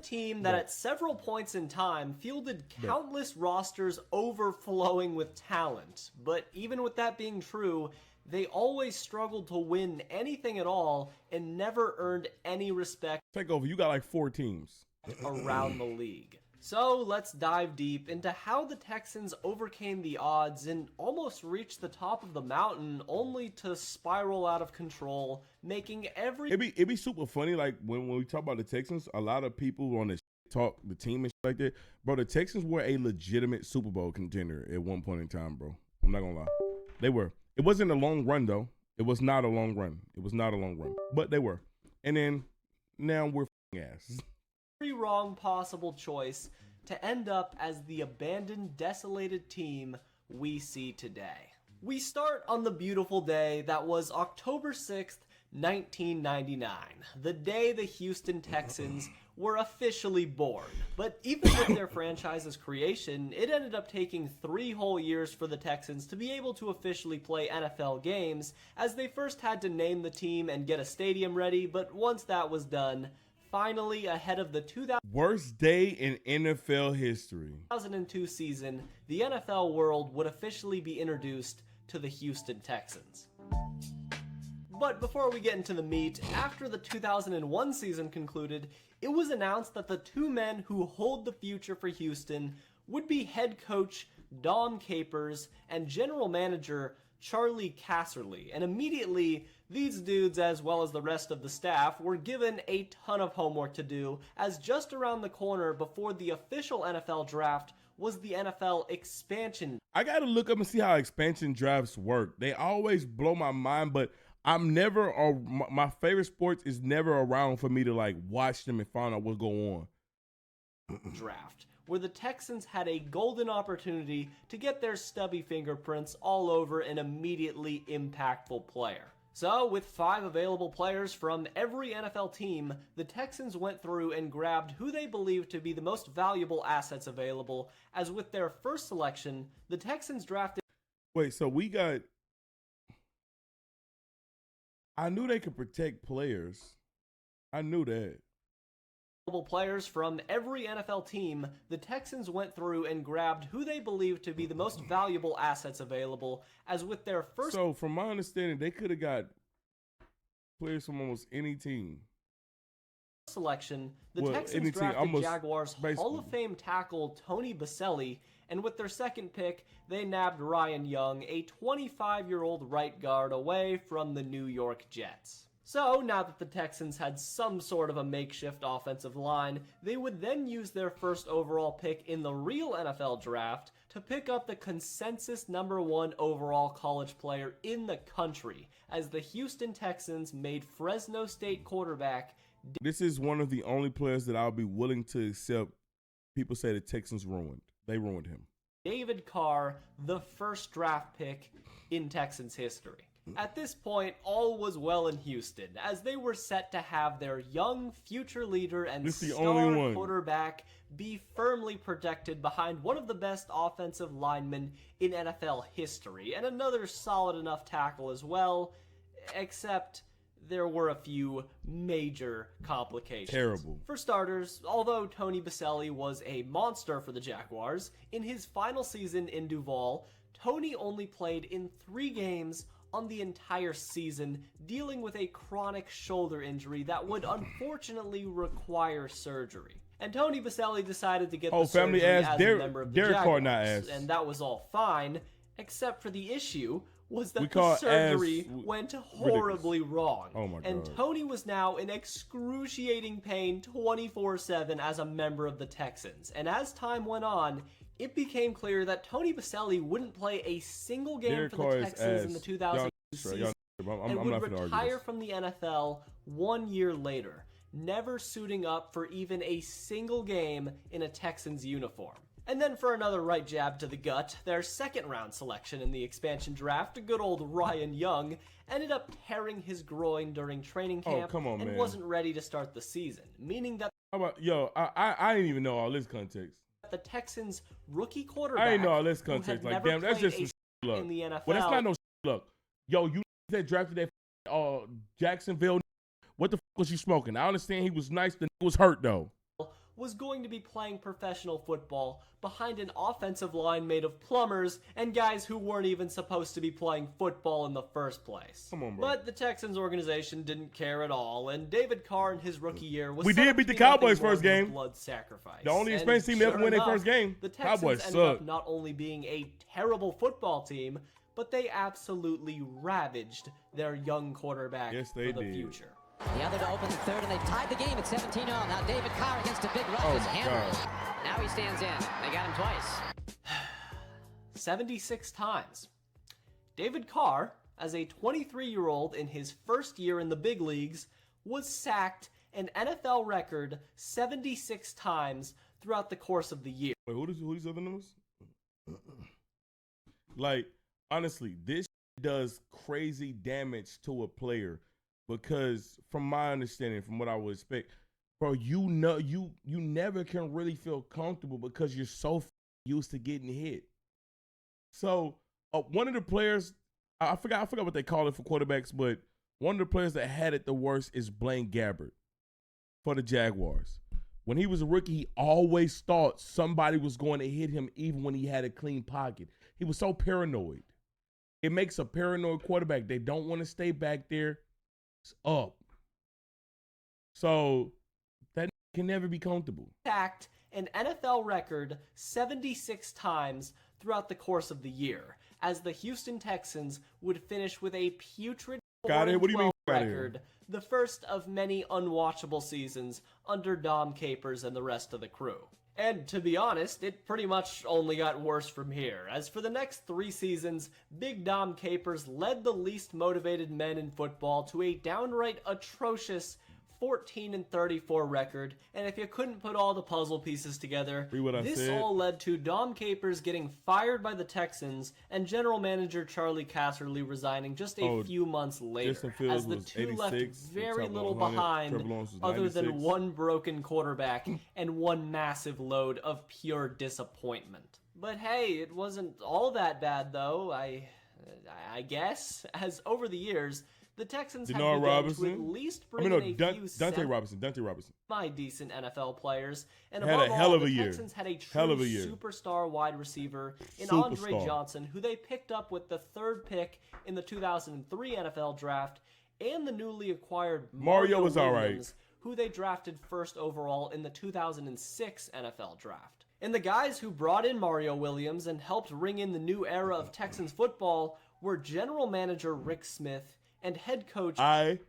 team that at several points in time fielded countless rosters overflowing with talent. But even with that being true, they always struggled to win anything at all and never earned any respect. Take over. You got like 4 teams around the league. So let's dive deep into how the Texans overcame the odds and almost reached the top of the mountain only to spiral out of control, making every... It'd be super funny, like when we talk about the Texans, a lot of people on the talk the team and shit like that. Bro, the Texans were a legitimate Super Bowl contender at one point in time, bro. I'm not gonna lie. They were. It wasn't a long run, though. It was not a long run. But they were. And then now we're ass. Every wrong possible choice to end up as the abandoned, desolated team we see today. We start on the beautiful day that was October 6th, 1999, the day the Houston Texans were officially born. But even with their franchise's creation, it ended up taking 3 whole years for the Texans to be able to officially play NFL games, as they first had to name the team and get a stadium ready, but once that was done, finally ahead of the worst day in NFL history. 2002 season, the NFL world would officially be introduced to the Houston Texans. But before we get into the meat, after the 2001 season concluded, it was announced that the 2 men who hold the future for Houston would be head coach Dom Capers and general manager Charlie Casserly, and immediately these dudes, as well as the rest of the staff, were given a ton of homework to do, as just around the corner before the official NFL draft was the NFL expansion. I gotta look up and see how expansion drafts work. They always blow my mind, but I'm never, my favorite sports is never around for me to like watch them and find out what's going on. Draft, where the Texans had a golden opportunity to get their stubby fingerprints all over an immediately impactful player. So, with 5 available players from every NFL team, the Texans went through and grabbed who they believed to be the most valuable assets available, as with their first selection, the Texans drafted... Wait, so we got... I knew they could protect players. I knew that. Players from every NFL team, the Texans went through and grabbed who they believed to be the most valuable assets available, as with their first... So, from my understanding, they could have got players from almost any team. Selection, the Texans drafted Jaguars Hall of Fame tackle Tony Baselli, and with their second pick, they nabbed Ryan Young, a 25-year-old right guard away from the New York Jets. So, now that the Texans had some sort of a makeshift offensive line, they would then use their first overall pick in the real NFL draft to pick up the consensus #1 overall college player in the country, as the Houston Texans made Fresno State quarterback... This is one of the only players that I'll be willing to accept people say the Texans ruined. They ruined him. David Carr, the first draft pick in Texans history. At this point, all was well in Houston, as they were set to have their young future leader and star quarterback be firmly protected behind one of the best offensive linemen in NFL history, and another solid enough tackle as well, except there were a few major complications. Terrible. For starters, although Tony Baselli was a monster for the Jaguars, in his final season in Duval, Tony only played in 3 games on the entire season, dealing with a chronic shoulder injury that would unfortunately require surgery. And Tony Baselli decided to get the surgery as a member of the Jaguars, and that was all fine, except for the issue was that the surgery went horribly wrong. Oh my God. And Tony was now in excruciating pain 24/7 as a member of the Texans. And as time went on, it became clear that Tony Baselli wouldn't play a single game for the Texans in the 2000 season and would retire from the NFL 1 year later, never suiting up for even a single game in a Texans uniform. And then for another right jab to the gut, their second round selection in the expansion draft, good old Ryan Young, ended up tearing his groin during training camp and wasn't ready to start the season, meaning that I didn't even know all this context. The Texans rookie quarterback, I didn't know all this context. Like, damn, that's just some luck. In the NFL. Well, that's not no luck. Yo, you that drafted that Jacksonville. What the fuck was you smoking? I understand he was nice. The was hurt though. was going to be playing professional football behind an offensive line made of plumbers and guys who weren't even supposed to be playing football in the first place. Come on, bro. But the Texans organization didn't care at all, and David Carr in his rookie year was We did beat the Cowboys first game. Blood sacrifice. The only expensive team to ever win their first game. The Texans Cowboys ended up suck. not only being a terrible football team, but they absolutely ravaged their young quarterback for the future. The other to open the third, and they've tied the game at 17-0. Now David Carr against a big rush is hammered. Now he stands in. They got him twice. 76 times. David Carr, as a 23-year-old in his first year in the big leagues, was sacked an NFL record 76 times throughout the course of the year. Wait, who these other numbers? Like, honestly, this does crazy damage to a player. Because from my understanding, from what I would expect, bro, you never can really feel comfortable because you're so used to getting hit. So one of the players, I forgot what they call it for quarterbacks, but one of the players that had it the worst is Blaine Gabbert for the Jaguars. When he was a rookie, he always thought somebody was going to hit him even when he had a clean pocket. He was so paranoid. It makes a paranoid quarterback. They don't want to stay back there. Up. So that can never be comfortable. Sacked an NFL record 76 times throughout the course of the year, as the Houston Texans would finish with a putrid 4-12 record, the first of many unwatchable seasons under Dom Capers and the rest of the crew. And to be honest, it pretty much only got worse from here, as for the next 3 seasons, Big Dom Capers led the least motivated men in football to a downright atrocious 14-34 record, and if you couldn't put all the puzzle pieces together, this all led to Dom Capers getting fired by the Texans and general manager Charlie Casserly resigning just a few months later, as the two left very little behind other than one broken quarterback and one massive load of pure disappointment. But hey, it wasn't all that bad though, I guess, as over the years, the Texans have begun to at least bring in a few Dante Robinson. decent NFL players, and had above a hell all, of a the year. Texans had a true superstar wide receiver in Andre Johnson, who they picked up with the 3rd pick in the 2003 NFL draft, and the newly acquired Mario was Williams, all right, who they drafted 1st overall in the 2006 NFL draft. And the guys who brought in Mario Williams and helped ring in the new era of Texans football were general manager Rick Smith and head coach. I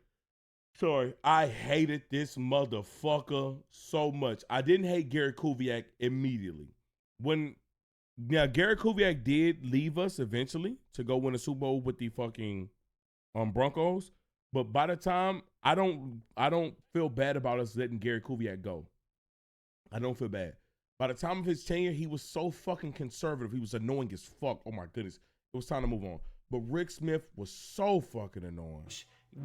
hated this motherfucker so much. I didn't hate Gary Kubiak immediately. Gary Kubiak did leave us eventually to go win a Super Bowl with the fucking Broncos, but by the time I don't feel bad about us letting Gary Kubiak go. I don't feel bad. By the time of his tenure, he was so fucking conservative. He was annoying as fuck. Oh my goodness. It was time to move on. But Rick Smith was so fucking annoying.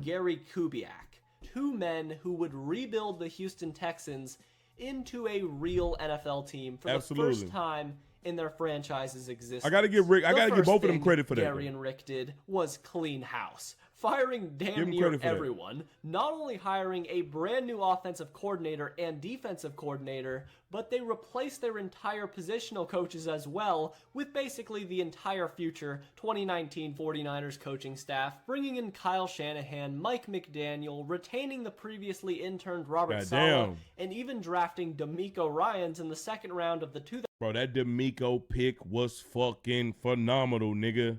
Gary Kubiak. 2 men who would rebuild the Houston Texans into a real NFL team for the first time in their franchise's existence. I gotta give both of them credit for that. Gary and Rick did was clean house, firing damn near everyone, not only hiring a brand new offensive coordinator and defensive coordinator, but they replaced their entire positional coaches as well with basically the entire future 2019 49ers coaching staff, bringing in Kyle Shanahan, Mike McDaniel, retaining the previously interned Robert Saleh, and even drafting DeMeco Ryans in the 2nd round of the 2000. Bro, that DeMeco pick was fucking phenomenal, nigga.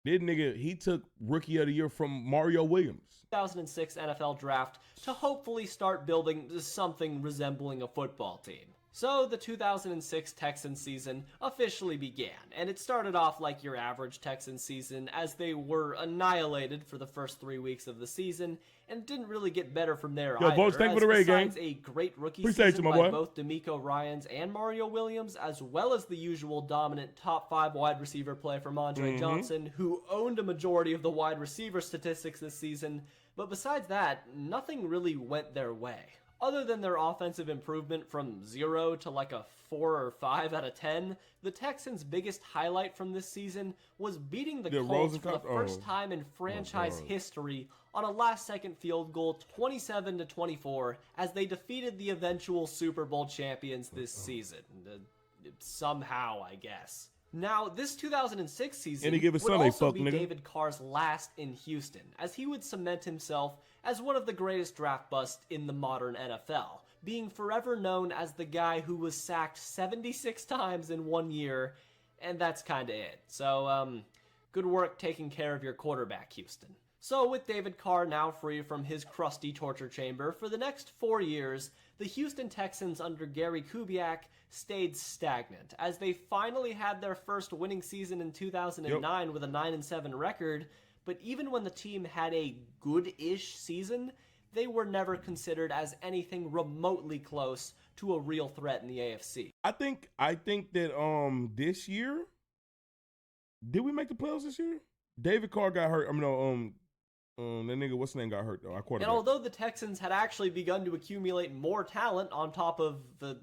This nigga, he took Rookie of the Year from Mario Williams. 2006 NFL draft to hopefully start building something resembling a football team. So the 2006 Texans season officially began, and it started off like your average Texans season as they were annihilated for the first 3 weeks of the season, and didn't really get better from there either. Votes, thank you for the raid, gang. Besides a great rookie Appreciate season you, by boy. both DeMeco Ryans and Mario Williams, as well as the usual dominant top 5 wide receiver play from Andre Johnson, who owned a majority of the wide receiver statistics this season. But besides that, nothing really went their way. Other than their offensive improvement from 0 to like a 4 or 5 out of 10, the Texans' biggest highlight from this season was beating the Colts for the first time in franchise history on a last-second field goal, 27-24, as they defeated the eventual Super Bowl champions this season. Somehow, I guess. Now, this 2006 season would also be David Carr's last in Houston, as he would cement himself as one of the greatest draft busts in the modern NFL, being forever known as the guy who was sacked 76 times in 1 year, and that's kinda it. So, good work taking care of your quarterback, Houston. So with David Carr now free from his crusty torture chamber, for the next 4 years, the Houston Texans under Gary Kubiak stayed stagnant, as they finally had their first winning season in 2009 with a 9-7 record, but even when the team had a good-ish season, they were never considered as anything remotely close to a real threat in the AFC. I think that this year, did we make the playoffs this year? David Carr got hurt. That nigga, what's his name, got hurt though. And although the Texans had actually begun to accumulate more talent on top of the,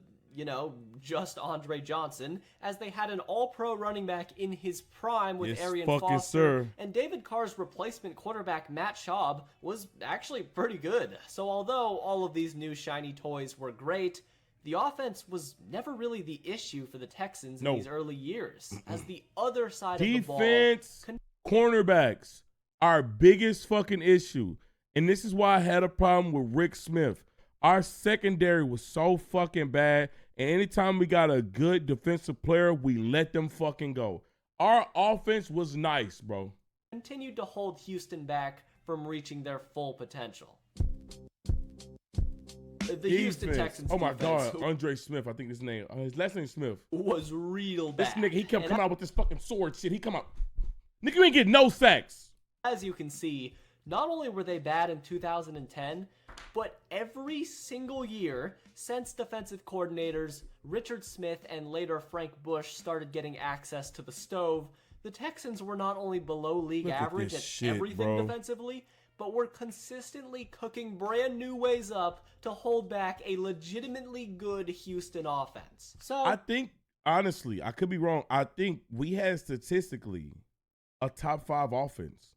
just Andre Johnson, as they had an all-pro running back in his prime with Arian Foster, and David Carr's replacement quarterback, Matt Schaub, was actually pretty good. So although all of these new shiny toys were great, the offense was never really the issue for the Texans in these early years, as the other side of the ball... Defense, cornerbacks, our biggest fucking issue. And this is why I had a problem with Rick Smith. Our secondary was so fucking bad, and anytime we got a good defensive player, we let them fucking go. Our offense was nice, bro. Continued to hold Houston back from reaching their full potential. The Houston Texans oh my God, Andre Smith, I think his name. His last name Smith. Was real bad. This nigga, he kept coming out with this fucking sword shit. He come out. Nigga, you ain't get no sacks. As you can see, not only were they bad in 2010, but every single year since defensive coordinators Richard Smith and later Frank Bush started getting access to the stove, the Texans were not only below league average at everything defensively, but were consistently cooking brand new ways up to hold back a legitimately good Houston offense. So I think, honestly, I could be wrong. I think we had statistically a top 5 offense.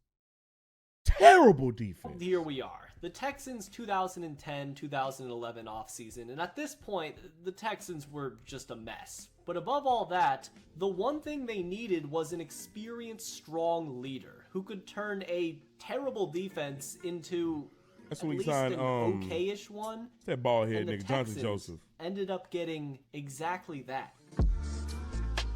Terrible defense. Here we are. The Texans' 2010-2011 offseason, and at this point, the Texans were just a mess. But above all that, the one thing they needed was an experienced, strong leader who could turn a terrible defense into at least an okay-ish one. That bald head nigga, Texans Johnson Joseph. Ended up getting exactly that.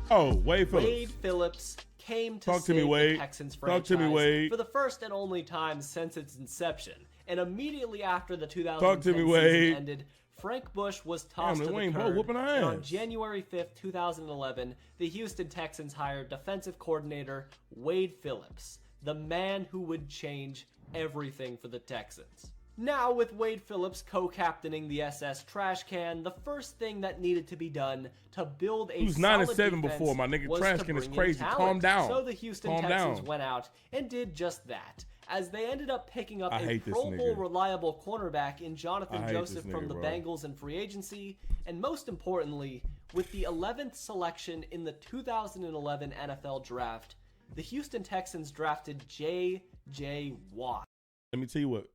Oh, Wade Phillips. Wade Phillips came to save the Texans franchise for the first and only time since its inception. And immediately after the 2010 season ended, Frank Bush was tossed to the curb. And on January 5th, 2011, the Houston Texans hired defensive coordinator Wade Phillips, the man who would change everything for the Texans. Now, with Wade Phillips co-captaining the SS Trash Can, the first thing that needed to be done to build a solid 9-7 before, my nigga. Trash Can is crazy. Calm down. So the Houston Texans went out and did just that, as they ended up picking up a Pro Bowl reliable cornerback in Jonathan Joseph from the Bengals in free agency, and most importantly, with the 11th selection in the 2011 NFL Draft, the Houston Texans drafted J.J. Watt. Let me tell you what.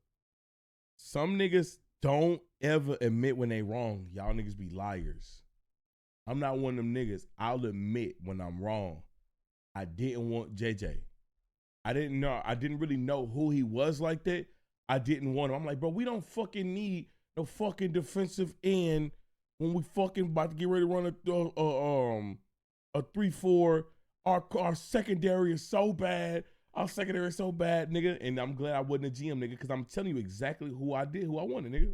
Some niggas don't ever admit when they wrong. Y'all niggas be liars. I'm not one of them niggas. I'll admit when I'm wrong. I didn't want JJ. I didn't really know who he was like that. I didn't want him. I'm like, bro, we don't fucking need no fucking defensive end when we fucking about to get ready to run a 3-4. Our secondary is so bad. Our secondary is so bad, nigga, and I'm glad I wasn't a GM, nigga, because I'm telling you exactly who I wanted, nigga.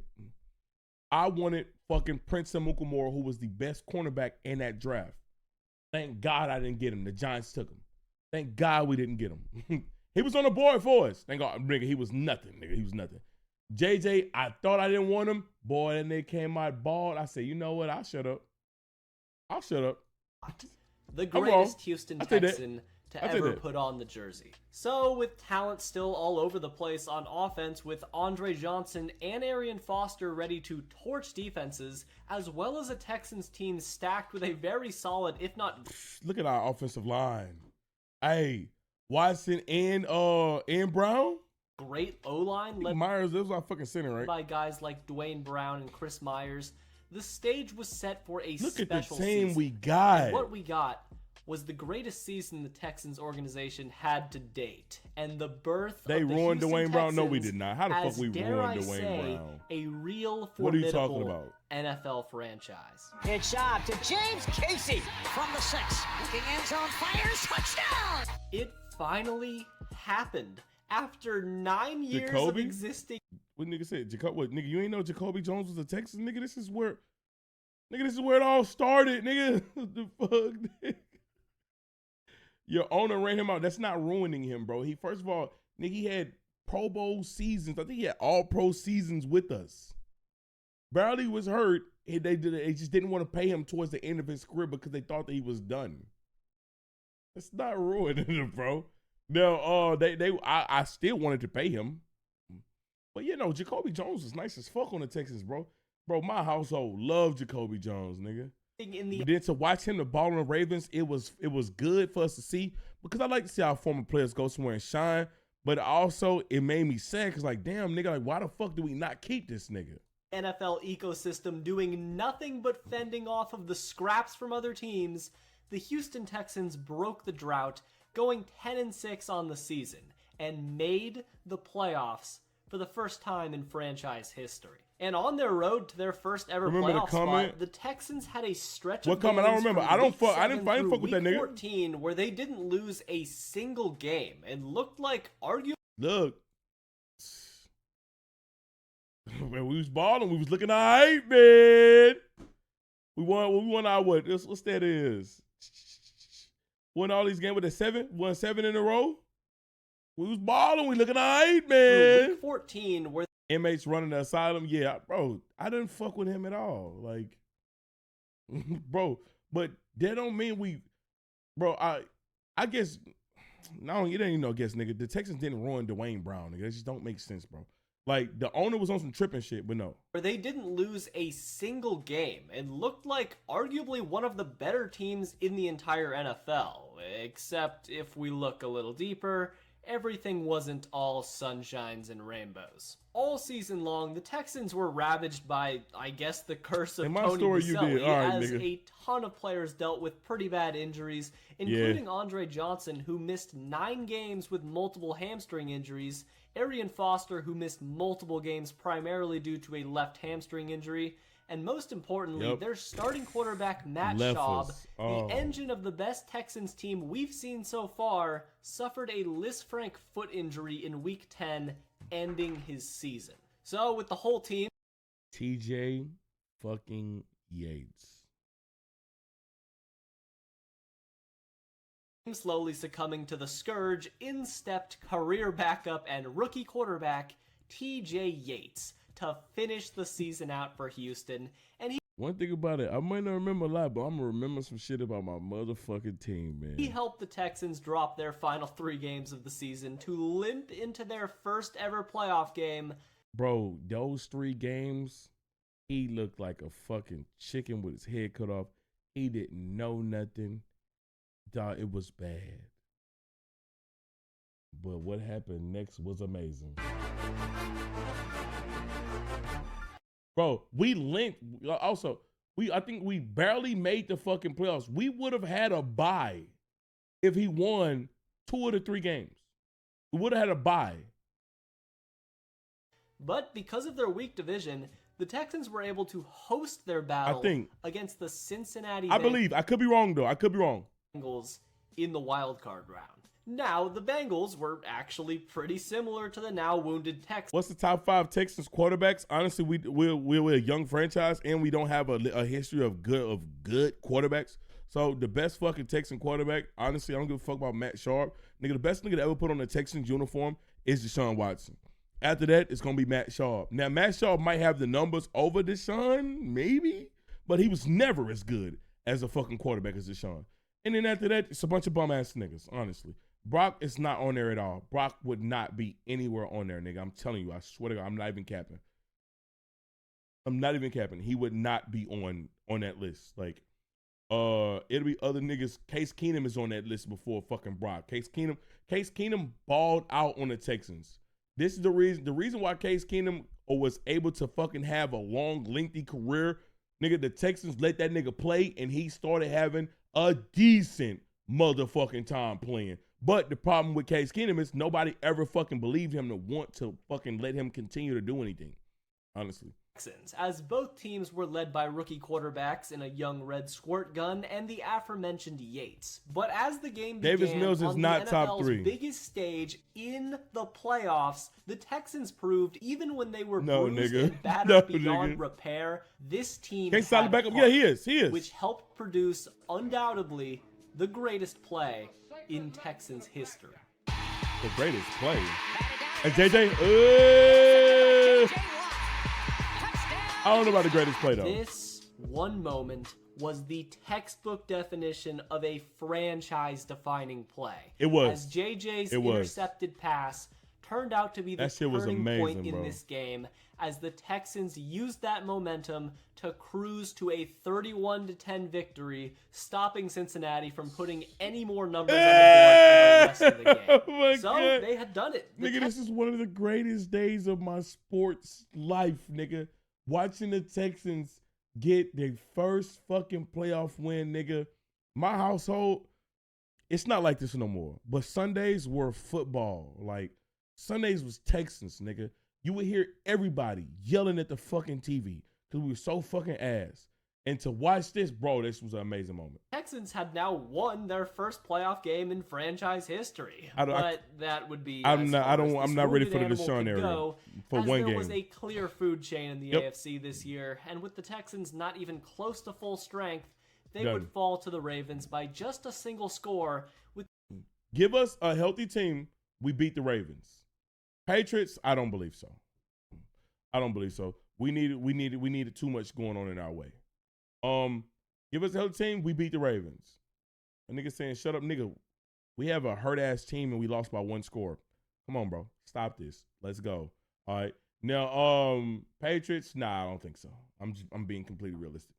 I wanted fucking Prince Amukamara, who was the best cornerback in that draft. Thank God I didn't get him. The Giants took him. Thank God we didn't get him. He was on the board for us. Thank God, nigga, he was nothing, nigga. He was nothing. JJ, I thought I didn't want him. Boy, then they came out bald. I said, you know what? I'll shut up. The greatest Houston Texan to ever put on the jersey. So with talent still all over the place on offense, with Andre Johnson and Arian Foster ready to torch defenses, as well as a Texans team stacked with a very solid, if not... Look at our offensive line. Hey, Watson and Brown? Great O-line. Myers, this was our fucking center, right? By guys like Dwayne Brown and Chris Myers. The stage was set for a special season. Look at the team season. We got. And what we got was the greatest season the Texans organization had to date, and the birth they of the ruined Houston Dwayne Brown. Texans, No, we did not. How the fuck we ruined Dwayne say, Brown? A real formidable what are you talking about? NFL franchise. It's shot to James Casey from the 6. Looking end zone, fires, touchdown! It finally happened after 9 years of existing. What nigga said? What nigga? You ain't know Jacoby Jones was a Texas nigga? This is where it all started, nigga. What the fuck, nigga? Your owner ran him out. That's not ruining him, bro. He, first of all, nigga, he had Pro Bowl seasons. I think he had all pro seasons with us. Barely was hurt. They just didn't want to pay him towards the end of his career because they thought that he was done. That's not ruining him, bro. No, I still wanted to pay him. But you know, Jacoby Jones was nice as fuck on the Texans, bro. Bro, my household loved Jacoby Jones, nigga. But then to watch him the ball on the Ravens, it was good for us to see because I like to see our former players go somewhere and shine. But also, it made me sad because, like, damn, nigga, like, why the fuck do we not keep this nigga? NFL ecosystem doing nothing but fending off of the scraps from other teams, the Houston Texans broke the drought, going 10-6 on the season, and made the playoffs for the first time in franchise history. And on their road to their first ever playoff spot, the Texans had a stretch of games. I don't remember. I didn't fuck with that nigga. 14, where they didn't lose a single game and looked like arguably. Look, when we was balling, we was looking all right, man. We won our what? What's that is? Won all these games with won 7 in a row. We was balling. We looking all right, man. Week 14, where inmates running the asylum. Yeah, bro, I didn't fuck with him at all. Like, bro, but that don't mean bro, I guess, no, it ain't even no guess, nigga. The Texans didn't ruin Dwayne Brown, nigga. That just don't make sense, bro. Like, the owner was on some tripping shit, but no. Where they didn't lose a single game and looked like arguably one of the better teams in the entire NFL. Except if we look a little deeper, everything wasn't all sunshines and rainbows. All season long, the Texans were ravaged by, I guess, the curse of Tony Baselli, as a ton of players dealt with pretty bad injuries, including Andre Johnson, who missed 9 games with multiple hamstring injuries, Arian Foster, who missed multiple games primarily due to a left hamstring injury, and most importantly, their starting quarterback, Matt Schaub, the engine of the best Texans team we've seen so far, suffered a Lisfranc foot injury in Week 10, ending his season. So with the whole team, TJ fucking Yates slowly succumbing to the scourge, in stepped career backup and rookie quarterback TJ Yates to finish the season out for Houston. And one thing about it, I might not remember a lot, but I'm gonna remember some shit about my motherfucking team, man. He helped the Texans drop their final 3 games of the season to limp into their first ever playoff game. Bro, those 3 games, he looked like a fucking chicken with his head cut off. He didn't know nothing. Dog, it was bad. But what happened next was amazing. Bro, we linked. Also, I think we barely made the fucking playoffs. We would have had a bye if he won 2 of the 3 games. We would have had a bye. But because of their weak division, the Texans were able to host their battle against the Cincinnati I believe. I could be wrong, though. I could be wrong. Bengals in the wild card round. Now, the Bengals were actually pretty similar to the now wounded Texans. What's the top 5 Texans quarterbacks? Honestly, we're a young franchise, and we don't have a history of good quarterbacks. So the best fucking Texan quarterback, honestly, I don't give a fuck about Matt Schaub. Nigga, the best nigga to ever put on a Texans uniform is Deshaun Watson. After that, it's gonna be Matt Schaub. Now, Matt Schaub might have the numbers over Deshaun, maybe, but he was never as good as a fucking quarterback as Deshaun. And then after that, it's a bunch of bum-ass niggas, honestly. Brock is not on there at all. Brock would not be anywhere on there, nigga. I'm telling you. I swear to God, I'm not even capping. He would not be on that list. Like, it'll be other niggas. Case Keenum is on that list before fucking Brock. Case Keenum balled out on the Texans. This is the reason why Case Keenum was able to fucking have a long, lengthy career. Nigga, the Texans let that nigga play, and he started having a decent motherfucking time playing. But the problem with Case Keenum is nobody ever fucking believed him to want to fucking let him continue to do anything, honestly. As both teams were led by rookie quarterbacks in a young red squirt gun and the aforementioned Yates. But as the game began Davis Mills is on not the top NFL's 3. biggest stage in the playoffs, the Texans proved even when they were No, bruised nigga. and battered No, beyond nigga. repair, this team Can't had solid back up. heart, Yeah, he is. which helped produce undoubtedly the greatest play in Texans history. The greatest play. And JJ, I don't know about the greatest play, though. This one moment was the textbook definition of a franchise-defining play. It was. As JJ's It was. intercepted pass turned out to be the That shit was turning amazing, point in bro. this game, as the Texans used that momentum to cruise to a 31-10 victory, stopping Cincinnati from putting any more numbers on the board for the rest of the game. Oh my So God. they had done it. The Nigga, this is one of the greatest days of my sports life, nigga. Watching the Texans get their first fucking playoff win, nigga. My household, it's not like this no more. But Sundays were football. Like, Sundays was Texans, nigga. You would hear everybody yelling at the fucking TV because we were so fucking ass. And to watch this, bro, this was an amazing moment. Texans had now won their first playoff game in franchise history, that would be. I'm not ready for the wounded Deshaun animal could era go, for as one there game. was a clear food chain in the Yep. AFC this year, and with the Texans not even close to full strength, they Done. would fall to the Ravens by just a single score. With Give us a healthy team, we beat the Ravens. Patriots, I don't believe so. We needed too much going on in our way. Give us a healthy team, we beat the Ravens. A nigga saying, shut up, nigga. We have a hurt-ass team and we lost by 1 score. Come on, bro. Stop this. Let's go. All right. Now, Patriots, nah, I don't think so. I'm being completely realistic.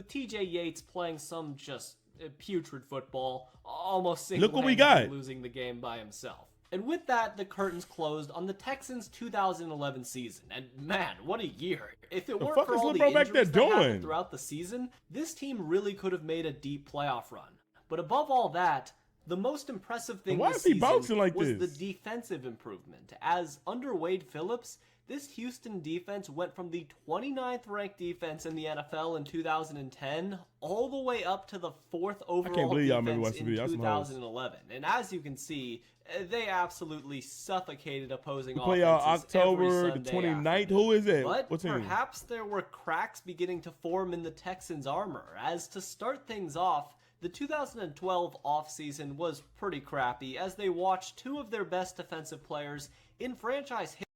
TJ Yates playing some just putrid football, almost Look what we single-handedly got. losing the game by himself. And with that, the curtains closed on the Texans' 2011 season. And man, what a year. If it weren't fuck for is all Lil the Bro back injuries there that happened doing? throughout the season, this team really could have made a deep playoff run. But above all that, the most impressive thing Why this is he season bouncing like was this? the defensive improvement. As under Wade Phillips, this Houston defense went from the 29th ranked defense in the NFL in 2010 all the way up to the 4th overall believe y'all made me defense watch the in video. That's my host. 2011. And as you can see, they absolutely suffocated opposing We play offenses October every the Sunday 29th. after. Who is it? But What team? perhaps there were cracks beginning to form in the Texans' armor, as to start things off, the 2012 offseason was pretty crappy, as they watched 2 of their best defensive players in franchise history.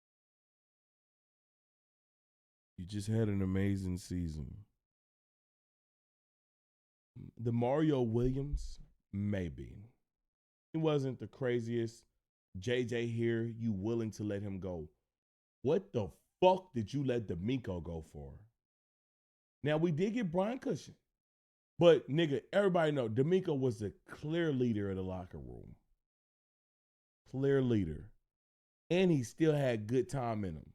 You just had an amazing season. The Mario Williams, maybe. He wasn't the craziest. JJ here, you willing to let him go. What the fuck did you let D'Amico go for? Now, we did get Brian Cushion. But, nigga, everybody know D'Amico was the clear leader of the locker room. Clear leader. And he still had good time in him.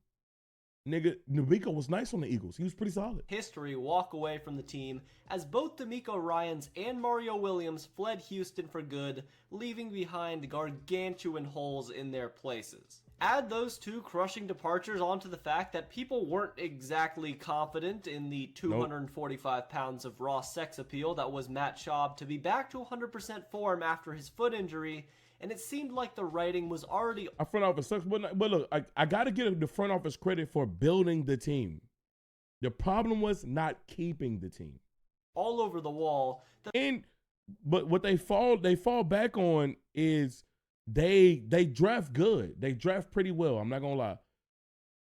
Nigga, D'Amico was nice on the Eagles. He was pretty solid. History walk away from the team, as both D'Amico Ryans and Mario Williams fled Houston for good, leaving behind gargantuan holes in their places. Add those 2 crushing departures onto the fact that people weren't exactly confident in the 245 pounds of raw sex appeal that was Matt Schaub to be back to 100% form after his foot injury, and it seemed like the writing was already. Our front office sucks, but look, I got to give the front office credit for building the team. The problem was not keeping the team. All over the wall. But what they fall back on is they draft good. They draft pretty well. I'm not gonna lie.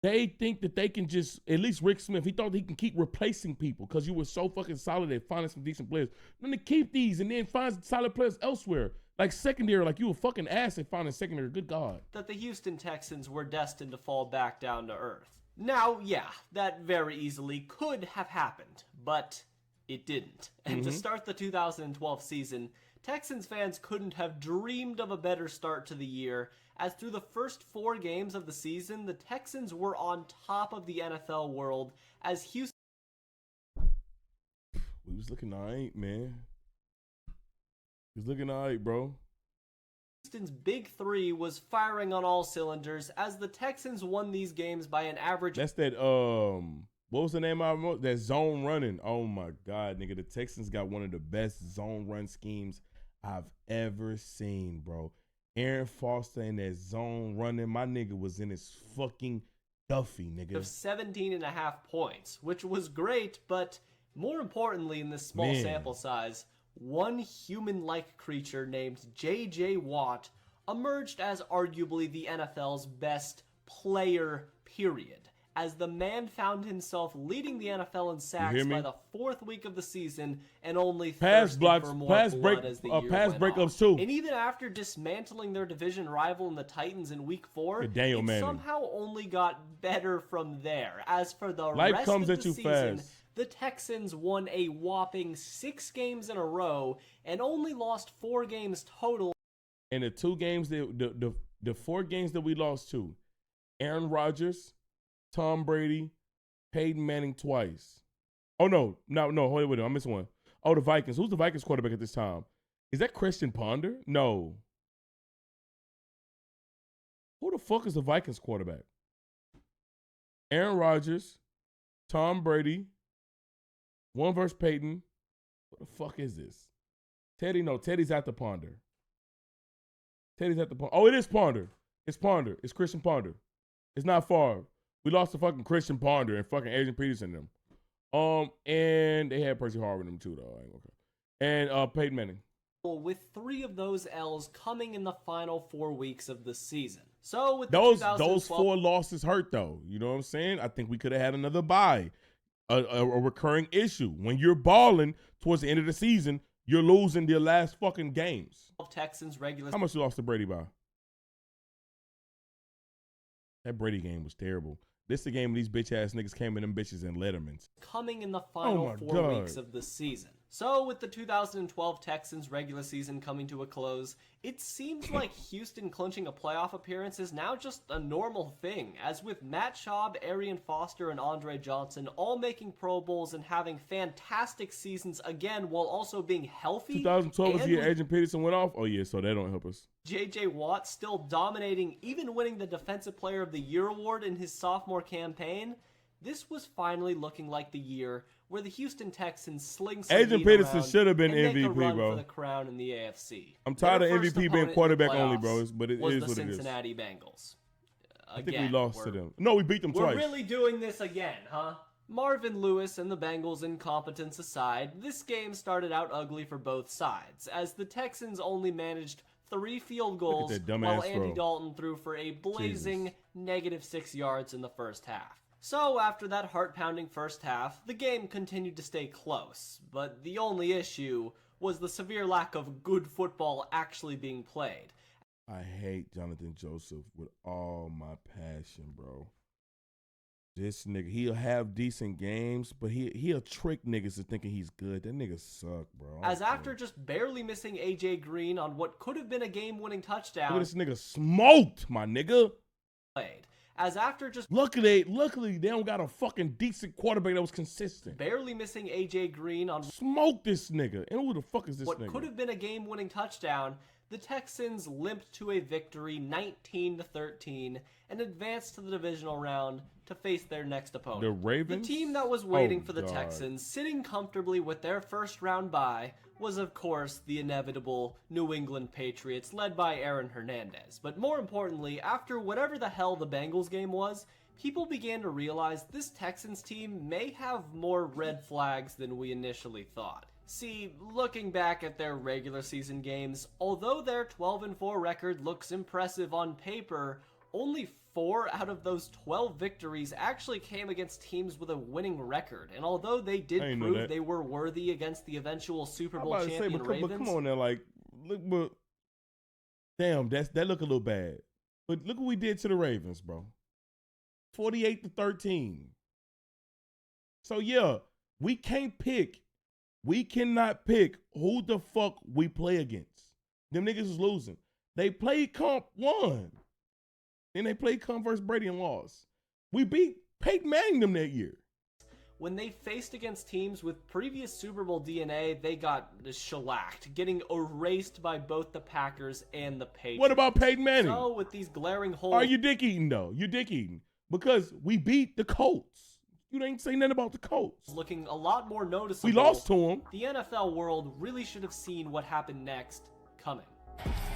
They think that they can just, at least Rick Smith, he thought he can keep replacing people because you were so fucking solid at finding some decent players. Then to keep these and then find solid players elsewhere. Like secondary, like you a fucking ass at finding secondary. Good God. That the Houston Texans were destined to fall back down to earth. Now, yeah, that very easily could have happened, but it didn't. And to start the 2012 season, Texans fans couldn't have dreamed of a better start to the year, as through the first 4 games of the season, the Texans were on top of the NFL world as Houston... We was looking all right, man. We was looking all right, bro. Houston's big three was firing on all cylinders as the Texans won these games by an average... That's that, what was the name of it? That zone running. Oh, my God, nigga. The Texans got one of the best zone run schemes I've ever seen, bro. Aaron Foster in that zone running. My nigga was in his fucking Duffy, nigga. Of 17.5 points, which was great, but more importantly in this small sample size, one human-like creature named J.J. Watt emerged as arguably the NFL's best player, period, as the man found himself leading the NFL in sacks by the 4th week of the season and only thirsting for more blood as the year went breakups on. too. And even after dismantling their division rival in the Titans in week 4, Daniel it Manning somehow only got better from there. As for the Life rest comes of at the you season, fast. the Texans won a whopping 6 games in a row and only lost 4 games total. And the 2 games, the 4 games that we lost to, Aaron Rodgers, Tom Brady, Peyton Manning twice. Oh, no, wait, I'm missing one. Oh, the Vikings. Who's the Vikings quarterback at this time? Is that Christian Ponder? No. Who the fuck is the Vikings quarterback? Aaron Rodgers, Tom Brady, one versus Peyton. What the fuck is this? Teddy? No, Teddy's at the Ponder. Oh, it is Ponder. It's Ponder. It's Christian Ponder. It's not Favre. We lost to fucking Christian Ponder and fucking Adrian Peterson them. And they had Percy Harvin them too, though. And Peyton Manning. With 3 of those L's coming in the final 4 weeks of the season. So with those 4 losses hurt, though. You know what I'm saying? I think we could have had another bye. A recurring issue. When you're balling towards the end of the season, you're losing your last fucking games. Texans regular. How much you lost to Brady by? That Brady game was terrible. This is the game where these bitch ass niggas came in them bitches and Lettermans. Coming in the final 4 weeks of the season. So with the 2012 Texans regular season coming to a close, it seems like Houston clinching a playoff appearance is now just a normal thing, as with Matt Schaub, Arian Foster, and Andre Johnson all making Pro Bowls and having fantastic seasons again while also being healthy. 2012 was the year Adrian Peterson went off? Oh yeah, so that don't help us. J.J. Watt still dominating, even winning the Defensive Player of the Year award in his sophomore campaign. This was finally looking like the year where the Houston Texans sling some Adrian Peterson should have been MVP, bro. For the crown in the AFC. I'm tired of MVP being quarterback only, bro. But it is what it is. Was the Cincinnati Bengals. I think we lost to them. No, we beat them twice. We're really doing this again, huh? Marvin Lewis and the Bengals' incompetence aside, this game started out ugly for both sides, as the Texans only managed 3 field goals while Andy Dalton threw for a blazing -6 yards in the first half. So after that heart-pounding first half, the game continued to stay close, but the only issue was the severe lack of good football actually being played. I hate Jonathan Joseph with all my passion, bro. This nigga, he'll have decent games, but he'll trick niggas into thinking he's good. That nigga suck, bro. As after just barely missing A.J. Green on what could have been a game-winning touchdown. Look at this nigga smoked, my nigga. Played. As after just luckily they don't got a fucking decent quarterback that was consistent. Barely missing A.J. Green on smoke this nigga. And who the fuck is this what nigga? What could have been a game-winning touchdown, the Texans limped to a victory 19-13 and advanced to the divisional round to face their next opponent. The Ravens? The team that was waiting for the Texans, sitting comfortably with their first round bye, was of course the inevitable New England Patriots led by Aaron Hernandez. But more importantly, after whatever the hell the Bengals game was, people began to realize this Texans team may have more red flags than we initially thought. See, looking back at their regular season games, although their 12-4 record looks impressive on paper, only 4 out of those 12 victories actually came against teams with a winning record. And although they did prove they were worthy against the eventual Super Bowl champion Ravens. But come on now, like, look, but damn, that look a little bad. But look what we did to the Ravens, bro. 48-13. So yeah, we can't pick. We cannot pick who the fuck we play against. Them niggas is losing. They played comp, won. Then they played comp versus Brady and lost. We beat Peyton Manning them that year. When they faced against teams with previous Super Bowl DNA, they got shellacked, getting erased by both the Packers and the Patriots. What about Peyton Manning? So with these glaring holes... Are you dick eating though? You dick eating. Because we beat the Colts. You ain't saying nothing about the Colts. Looking a lot more noticeable. We lost to them. The NFL world really should have seen what happened next coming.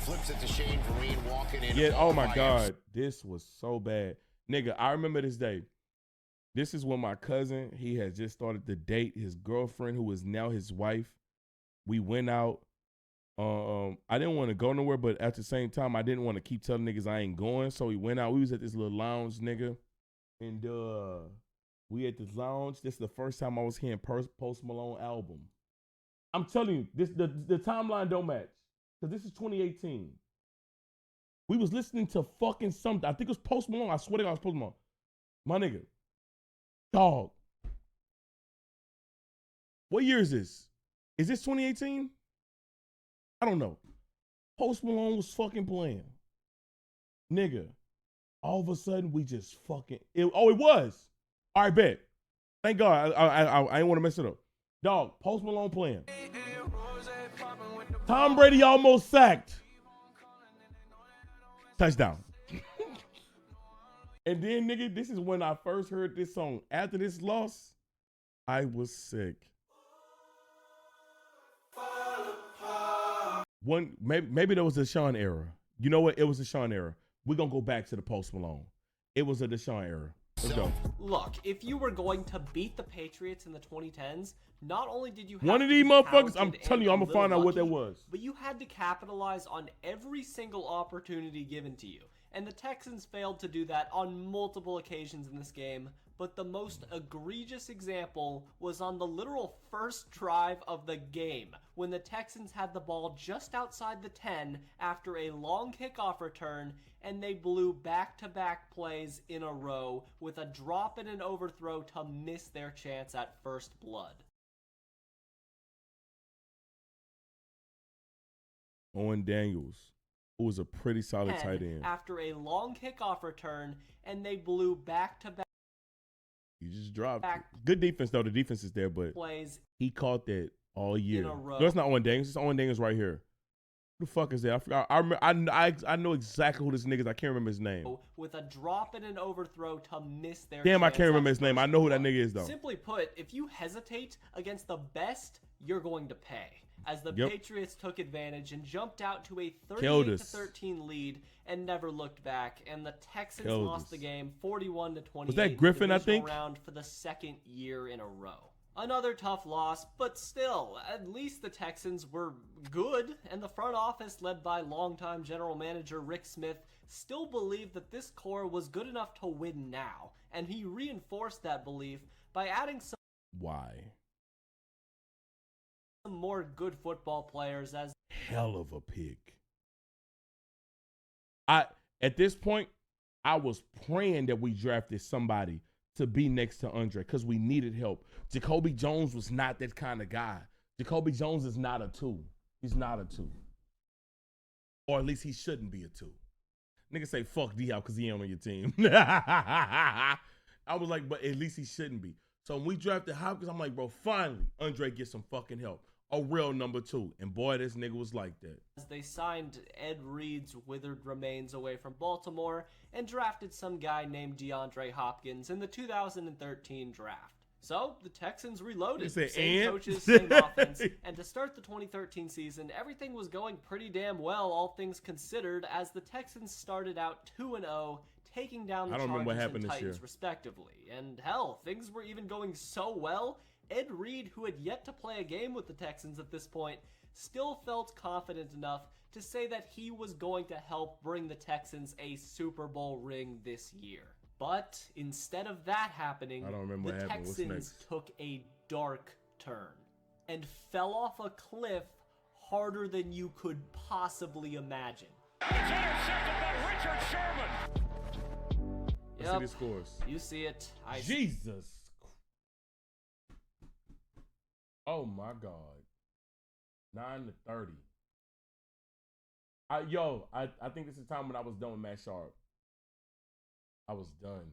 Flips it to Shane Vereen walking in. Yeah, oh my God. This was so bad. Nigga, I remember this day. This is when my cousin, he had just started to date his girlfriend, who is now his wife. We went out. I didn't want to go nowhere, but at the same time, I didn't want to keep telling niggas I ain't going. So we went out. We was at this little lounge, nigga. And we at this lounge. This is the first time I was hearing Post Malone album. I'm telling you, the timeline don't match. Because this is 2018. We was listening to fucking something. I think it was Post Malone. I swear to God, it was Post Malone. My nigga. Dog. What year is this? Is this 2018? I don't know. Post Malone was fucking playing. Nigga. All of a sudden, we just fucking... it was. All right, bet. Thank God. I didn't want to mess it up. Dog, Post Malone playing. Tom Brady almost sacked. Touchdown. And then, nigga, this is when I first heard this song. After this loss, I was sick. Maybe that was the Deshaun era. You know what? It was the Deshaun era. We're going to go back to the Post Malone. It was a Deshaun era. Let's go. Look, if you were going to beat the Patriots in the 2010s, not only did you have one of these motherfuckers, I'm telling you, I'm going to find out what that was. But you had to capitalize on every single opportunity given to you. And the Texans failed to do that on multiple occasions in this game. But the most egregious example was on the literal first drive of the game, when the Texans had the ball just outside the 10 after a long kickoff return, and they blew back-to-back plays in a row with a drop and an overthrow to miss their chance at first blood. Owen Daniels, who was a pretty solid tight end. After a long kickoff return, and they blew back-to-back. You just dropped it. Good defense, though. The defense is there, but plays he caught that all year. in a row. No, it's not Owen Daniels. It's Owen Daniels right here. Who the fuck is that? I forgot. I know exactly who this nigga is. I can't remember his name. With a drop and an overthrow to miss their Damn, I chance can't remember at his name. I first know who that blood. nigga is, though. Simply put, if you hesitate against the best, you're going to pay. As the Patriots took advantage and jumped out to a 38-13 lead and never looked back, and the Texans lost the game 41-28. Was that Griffin, I think? Round for the second year in a row. Another tough loss, but still, at least the Texans were good, and the front office, led by longtime general manager Rick Smith, still believed that this core was good enough to win now, and he reinforced that belief by adding some more good football players as hell of a pick. At this point, I was praying that we drafted somebody to be next to Andre because we needed help. Jacoby Jones was not that kind of guy. Jacoby Jones is not a 2. He's not a 2. Or at least he shouldn't be a 2. Niggas say fuck D-Hop because he ain't on your team. I was like, but at least he shouldn't be. So when we drafted Hopkins, I'm like, bro, finally, Andre gets some fucking help. A real number 2. And boy, this nigga was like that. As they signed Ed Reed's withered remains away from Baltimore and drafted some guy named DeAndre Hopkins in the 2013 draft. So, the Texans reloaded. Same coaches, same offense. And to start the 2013 season, everything was going pretty damn well, all things considered, as the Texans started out 2-0, taking down the Chargers and Titans respectively. And hell, things were even going so well, Ed Reed, who had yet to play a game with the Texans at this point, still felt confident enough to say that he was going to help bring the Texans a Super Bowl ring this year. But instead of that happening, the Texans took a dark turn and fell off a cliff harder than you could possibly imagine. It's intercepted by Richard Sherman. Yep, see the scores. You see it. Jesus. Oh my God. 9-30. I think this is the time when I was done with Matt Sharp. I was done.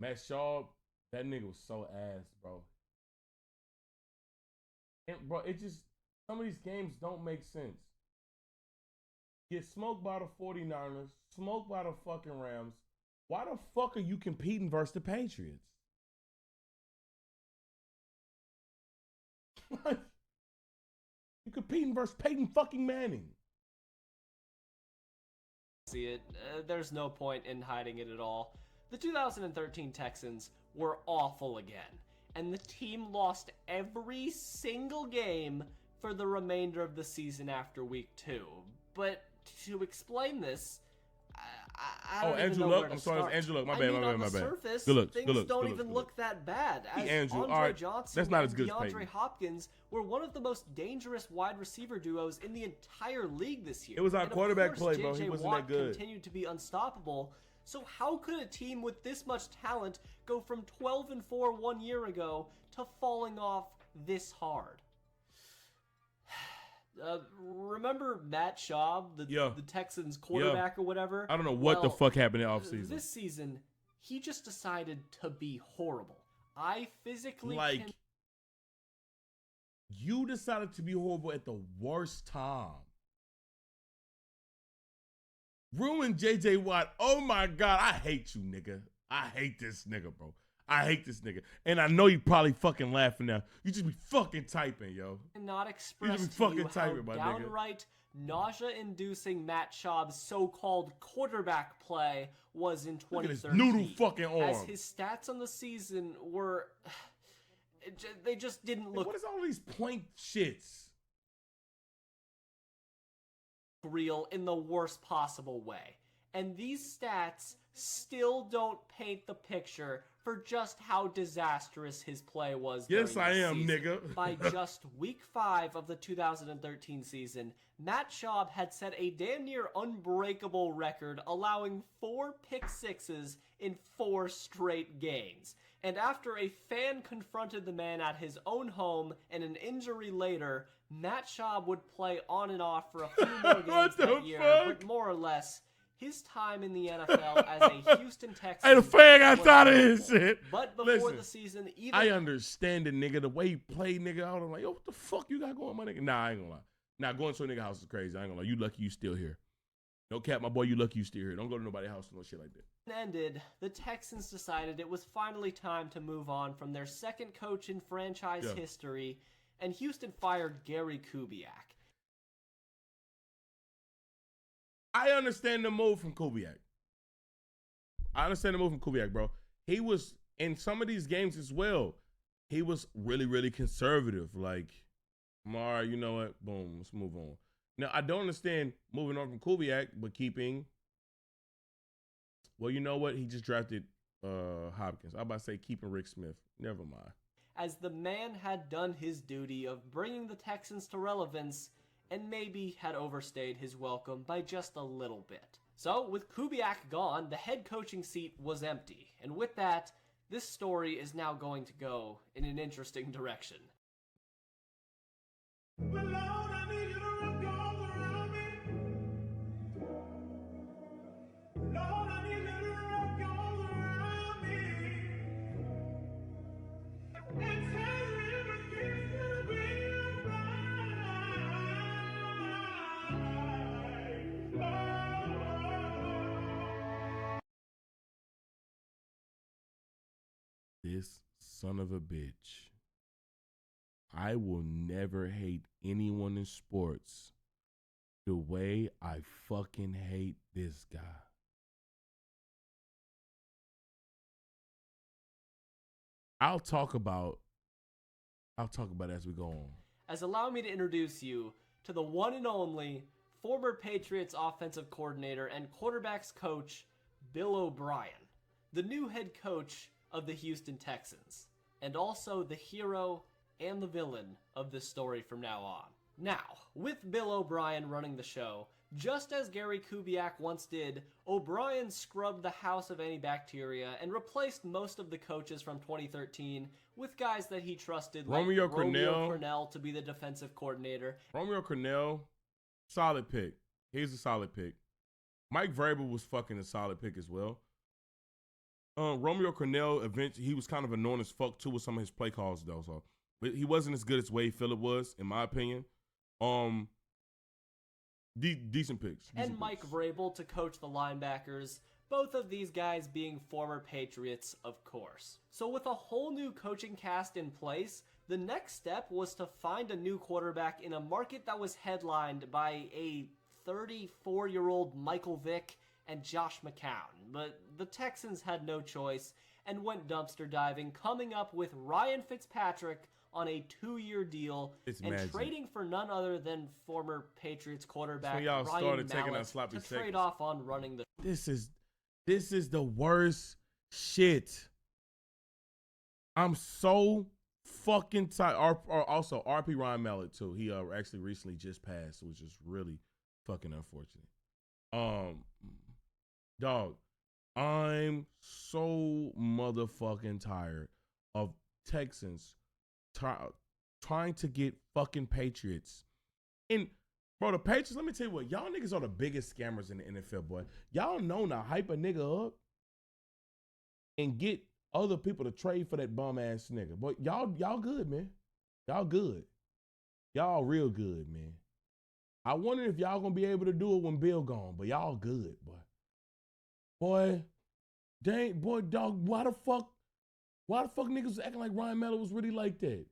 Matt Sharp, that nigga was so ass, bro. And bro, it just, some of these games don't make sense. Get smoked by the 49ers, smoked by the fucking Rams. Why the fuck are you competing versus the Patriots? You competing versus Peyton fucking Manning. See it. There's no point in hiding it at all. The 2013 Texans were awful again, and the team lost every single game for the remainder of the season after week 2. But to explain this, I don't even know where to start. It's Andrew Luck. My bad. On the surface, Good things looks, don't even look that bad. As Andrew, Andre Johnson that's not and as good as DeAndre Peyton. Hopkins were one of the most dangerous wide receiver duos in the entire league this year. It was our And of quarterback course, play, bro. He J.J. wasn't Watt that good. Continued to be unstoppable. So how could a team with this much talent go from 12-4 1 year ago to falling off this hard? Remember Matt Schaub, the Texans quarterback or whatever? I don't know what the fuck happened in the offseason. This season, he just decided to be horrible. I physically you decided to be horrible at the worst time. Ruined J.J. Watt. Oh my God, I hate you, nigga. I hate this nigga, bro. I hate this nigga. And I know you probably fucking laughing now. You just be fucking typing, yo. Not express you just be to fucking you typing, how my downright nausea-inducing Matt Schaub's so-called quarterback play was in 2013. Look at his noodle fucking arm. As his stats on the season were... They just didn't look... What is all these point shits? Real in the worst possible way. And these stats still don't paint the picture for just how disastrous his play was. Yes, I am, season. nigga. By just week 5 of the 2013 season, Matt Schaub had set a damn near unbreakable record, allowing 4 pick sixes in 4 straight games. And after a fan confronted the man at his own home and an injury later, Matt Schaub would play on and off for a few more games that year, but more or less, his time in the NFL as a Houston Texan. Hey, the fan got tired of his shit. But before the season, even I understand it, nigga. The way he played, nigga, I was like, yo, what the fuck you got going, my nigga? Nah, I ain't gonna lie. Nah, going to a nigga house is crazy. I ain't gonna lie. You lucky you still here. No cap, my boy, you lucky you still here. Don't go to nobody's house or no shit like that. Ended, the Texans decided it was finally time to move on from their second coach in franchise history, and Houston fired Gary Kubiak. I understand the move from Kubiak. Bro. He was, in some of these games as well, he was really, really conservative. Like, all right, you know what? Boom, let's move on. Now, I don't understand moving on from Kubiak, but keeping, well, you know what? He just drafted Hopkins. I'm about to say keeping Rick Smith. Never mind. As the man had done his duty of bringing the Texans to relevance and maybe had overstayed his welcome by just a little bit. So, with Kubiak gone, the head coaching seat was empty. And with that, this story is now going to go in an interesting direction. Well, Lord, I need you to wrap your arms around me. Lord, I need you to wrap your arms around me. And tell me everything's gonna be alright. This son of a bitch. I will never hate anyone in sports the way I fucking hate this guy. I'll talk about I'll talk about it as we go on. As allow me to introduce you to the one and only former Patriots offensive coordinator and quarterbacks coach, Bill O'Brien, the new head coach of the Houston Texans, and also the hero and the villain of this story from now on. Now, with Bill O'Brien running the show, just as Gary Kubiak once did, O'Brien scrubbed the house of any bacteria and replaced most of the coaches from 2013 with guys that he trusted, like Romeo Cornell to be the defensive coordinator. Romeo Cornell, solid pick. He's a solid pick. Mike Vrabel was fucking a solid pick as well. Romeo Cornell, eventually, he was kind of annoying as fuck too with some of his play calls though. So he wasn't as good as Wade Phillips was, in my opinion. Decent picks. And Mike Vrabel to coach the linebackers, both of these guys being former Patriots, of course. So with a whole new coaching cast in place, the next step was to find a new quarterback in a market that was headlined by a 34-year-old Michael Vick and Josh McCown. But the Texans had no choice and went dumpster diving, coming up with Ryan Fitzpatrick on a 2-year deal trading for none other than former Patriots quarterback y'all Ryan started taking Mallett that sloppy to trade seconds. off on running the. This is the worst shit. I'm so fucking tired. Also, RP Ryan Mallett too. He actually recently just passed, which is really fucking unfortunate. Dog, I'm so motherfucking tired of Texans trying to get fucking Patriots. And bro, the Patriots, let me tell you what, y'all niggas are the biggest scammers in the NFL, boy. Y'all know now, hype a nigga up and get other people to trade for that bum ass nigga. But y'all good, man. Y'all good. Y'all real good, man. I wonder if y'all gonna be able to do it when Bill gone, but y'all good, boy. Dog, why the fuck niggas was acting like Ryan Mallett was really like that?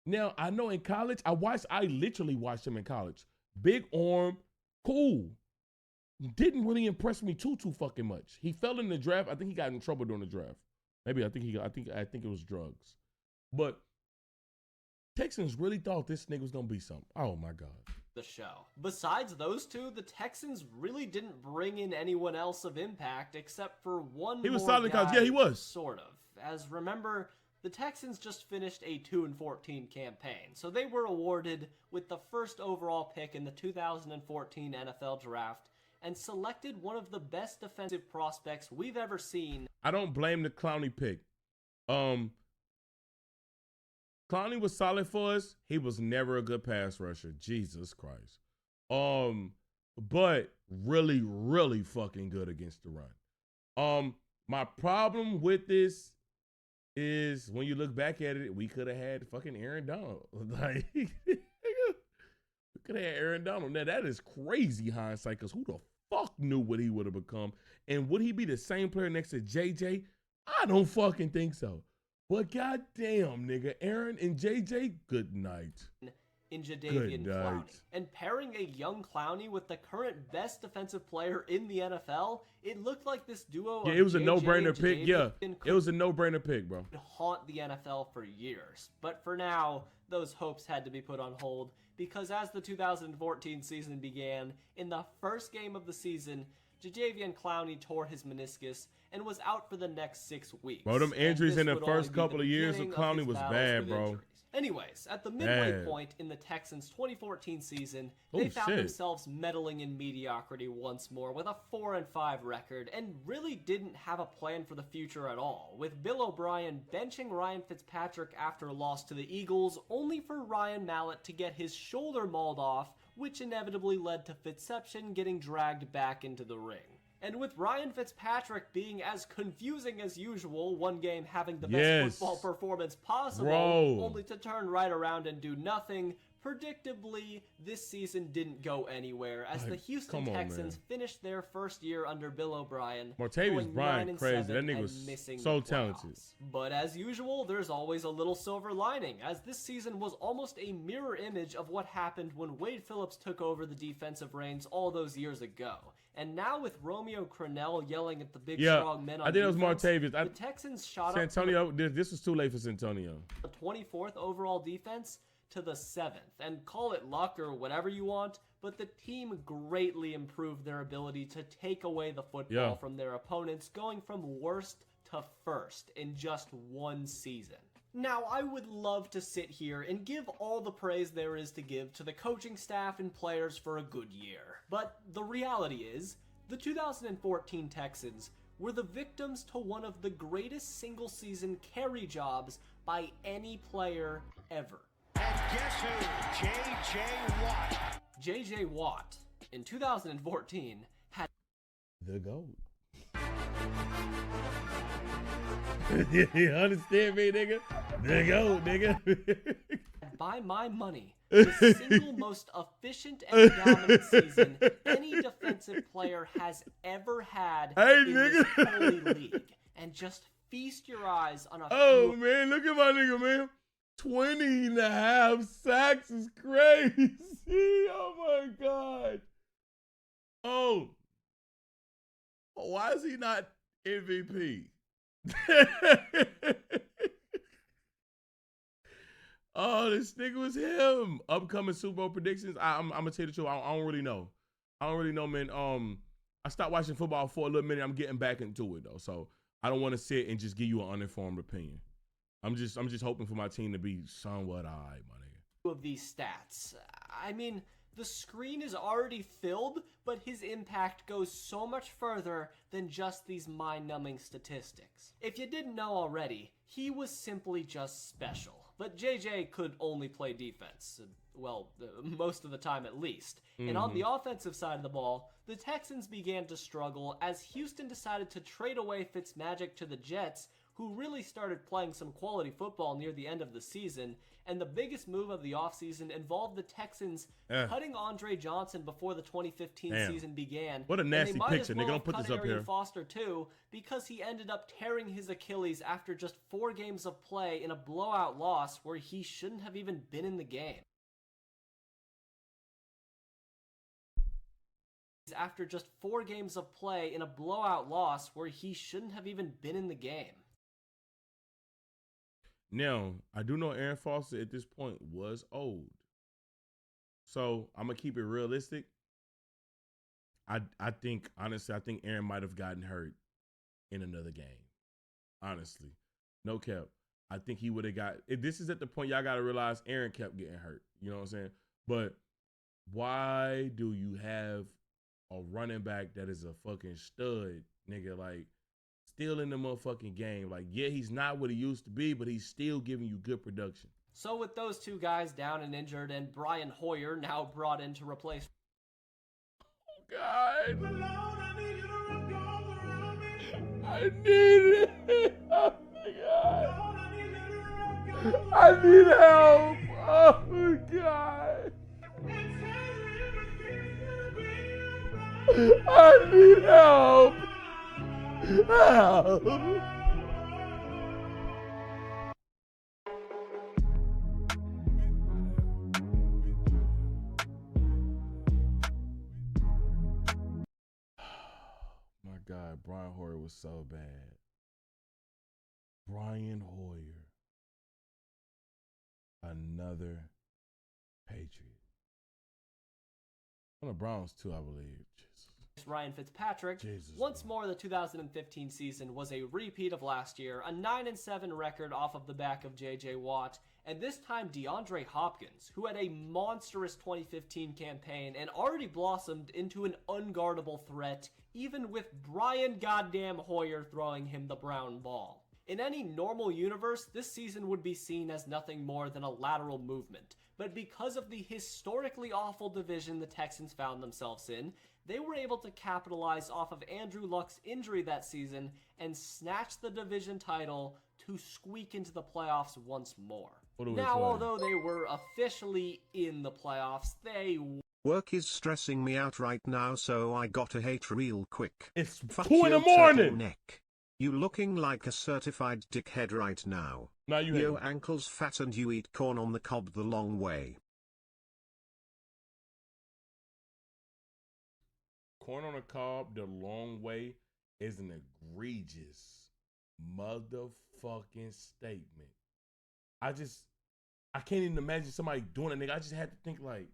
Now, I know in college, I literally watched him in college. Big arm, cool. Didn't really impress me too fucking much. He fell in the draft. I think he got in trouble during the draft. Maybe I think it was drugs. But Texans really thought this nigga was gonna be something. Oh my God. The show. Besides those two, the Texans really didn't bring in anyone else of impact except for one He was more solid guy, because, yeah, he was. sort of. As remember, the Texans just finished a 2-14 campaign, so they were awarded with the first overall pick in the 2014 NFL Draft and selected one of the best defensive prospects we've ever seen. I don't blame the Clowney pick. Clowney was solid for us. He was never a good pass rusher. Jesus Christ. But really, really fucking good against the run. My problem with this is when you look back at it, we could have had fucking Aaron Donald. Like, we could have had Aaron Donald. Now, that is crazy hindsight, because who the fuck knew what he would have become? And would he be the same player next to JJ? I don't fucking think so. But goddamn, nigga, Aaron and JJ, good night. In Jadeveon Good Clowney. night. And pairing a young Clowney with the current best defensive player in the NFL, it looked like this duo Yeah, of it was a JJ no-brainer and pick. Yeah, Jadeveon it was a no-brainer pick, bro. could haunt the NFL for years. But for now, those hopes had to be put on hold, because as the 2014 season began, in the first game of the season, Jadeveon Clowney tore his meniscus and was out for the next 6 weeks. Bro, them And injuries this in the would first only be couple the of years of beginning Clowney his was battles bad, with bro. injuries. Anyways, at the midway Bad. point in the Texans' 2014 season, Oh, they found shit. themselves meddling in mediocrity once more with a 4-5 record, and really didn't have a plan for the future at all, with Bill O'Brien benching Ryan Fitzpatrick after a loss to the Eagles, only for Ryan Mallett to get his shoulder mauled off, which inevitably led to Fitzception getting dragged back into the ring. And with Ryan Fitzpatrick being as confusing as usual, one game having the best Yes. football performance possible, Bro. only to turn right around and do nothing, Predictably, this season didn't go anywhere as the Houston Texans finished their first year under Bill O'Brien. Martavis Bryant, crazy. That nigga was so talented. But as usual, there's always a little silver lining, as this season was almost a mirror image of what happened when Wade Phillips took over the defensive reins all those years ago. And now with Romeo Crennel yelling at the big strong men on I think defense, it was Martavis. the Texans shot Santonio, this was too late for Santonio. The 24th overall defense to the 7th, and call it luck or whatever you want, but the team greatly improved their ability to take away the football from their opponents, going from worst to first in just one season. Now, I would love to sit here and give all the praise there is to give to the coaching staff and players for a good year, but the reality is, the 2014 Texans were the victims to one of the greatest single-season carry jobs by any player ever. And guess who? J.J. Watt. J.J. Watt, in 2014, had the GOAT. You understand me, nigga? The GOAT, nigga. by my money, the single most efficient and dominant season any defensive player has ever had in this holy league. And just feast your eyes on a few. Man, look at my nigga, man. 20 and a half sacks is crazy. Oh, my God. Oh. Why is he not MVP? Oh, this nigga was him. Upcoming Super Bowl predictions. I'm going to tell you the truth. I don't really know. I don't really know, man. I stopped watching football for a little minute. I'm getting back into it, though. So I don't want to sit and just give you an uninformed opinion. I'm just hoping for my team to be somewhat all right, my nigga. Of these stats. I mean, the screen is already filled, but his impact goes so much further than just these mind-numbing statistics. If you didn't know already, he was simply just special. But JJ could only play defense. Well, most of the time at least. And on the offensive side of the ball, the Texans began to struggle as Houston decided to trade away Fitzmagic to the Jets, who really started playing some quality football near the end of the season. And the biggest move of the offseason involved the Texans cutting Andre Johnson before the 2015 season began. What a nasty picture, nigga. Don't put this up here. Foster too, because he ended up tearing his Achilles after just 4 games of play in a blowout loss where he shouldn't have even been in the game. After just 4 games of play in a blowout loss where he shouldn't have even been in the game. Now, I do know Aaron Foster at this point was old. So I'm going to keep it realistic. I think, honestly, I think Aaron might have gotten hurt in another game. Honestly. No cap. I think he would have got, this is at the point y'all got to realize Aaron kept getting hurt. You know what I'm saying? But why do you have a running back that is a fucking stud, nigga, like, still in the motherfucking game? Like, yeah, he's not what he used to be, but he's still giving you good production. So with those 2 guys down and injured and Brian Hoyer now brought in to replace... Oh, God. Lord, I need you to wrap your arms around me. I need it. Oh, my God. Lord, I need you to wrap your arms I need help. Oh, my God. and tell me everything's gonna be alright. I need help. Help. My God, Brian Hoyer was so bad. Brian Hoyer. Another Patriot. On the Browns too, I believe. Jesus. Ryan Fitzpatrick. Once more, the 2015 season was a repeat of last year, a 9-7 record off of the back of J.J. Watt, and this time DeAndre Hopkins, who had a monstrous 2015 campaign and already blossomed into an unguardable threat, even with Brian goddamn Hoyer throwing him the brown ball. In any normal universe, this season would be seen as nothing more than a lateral movement, but because of the historically awful division the Texans found themselves in, they were able to capitalize off of Andrew Luck's injury that season and snatch the division title to squeak into the playoffs once more. What do we Now, play? although they were officially in the playoffs, they Work is stressing me out right now, so I gotta hate real quick. It's Fuck 2 in the you, morning. turtleneck. You looking like a certified dickhead right now. Now you hate Your me. ankle's fat and you eat corn on the cob the long way. Corn on the cob the long way is an egregious motherfucking statement. I can't even imagine somebody doing it, nigga. I just had to think like,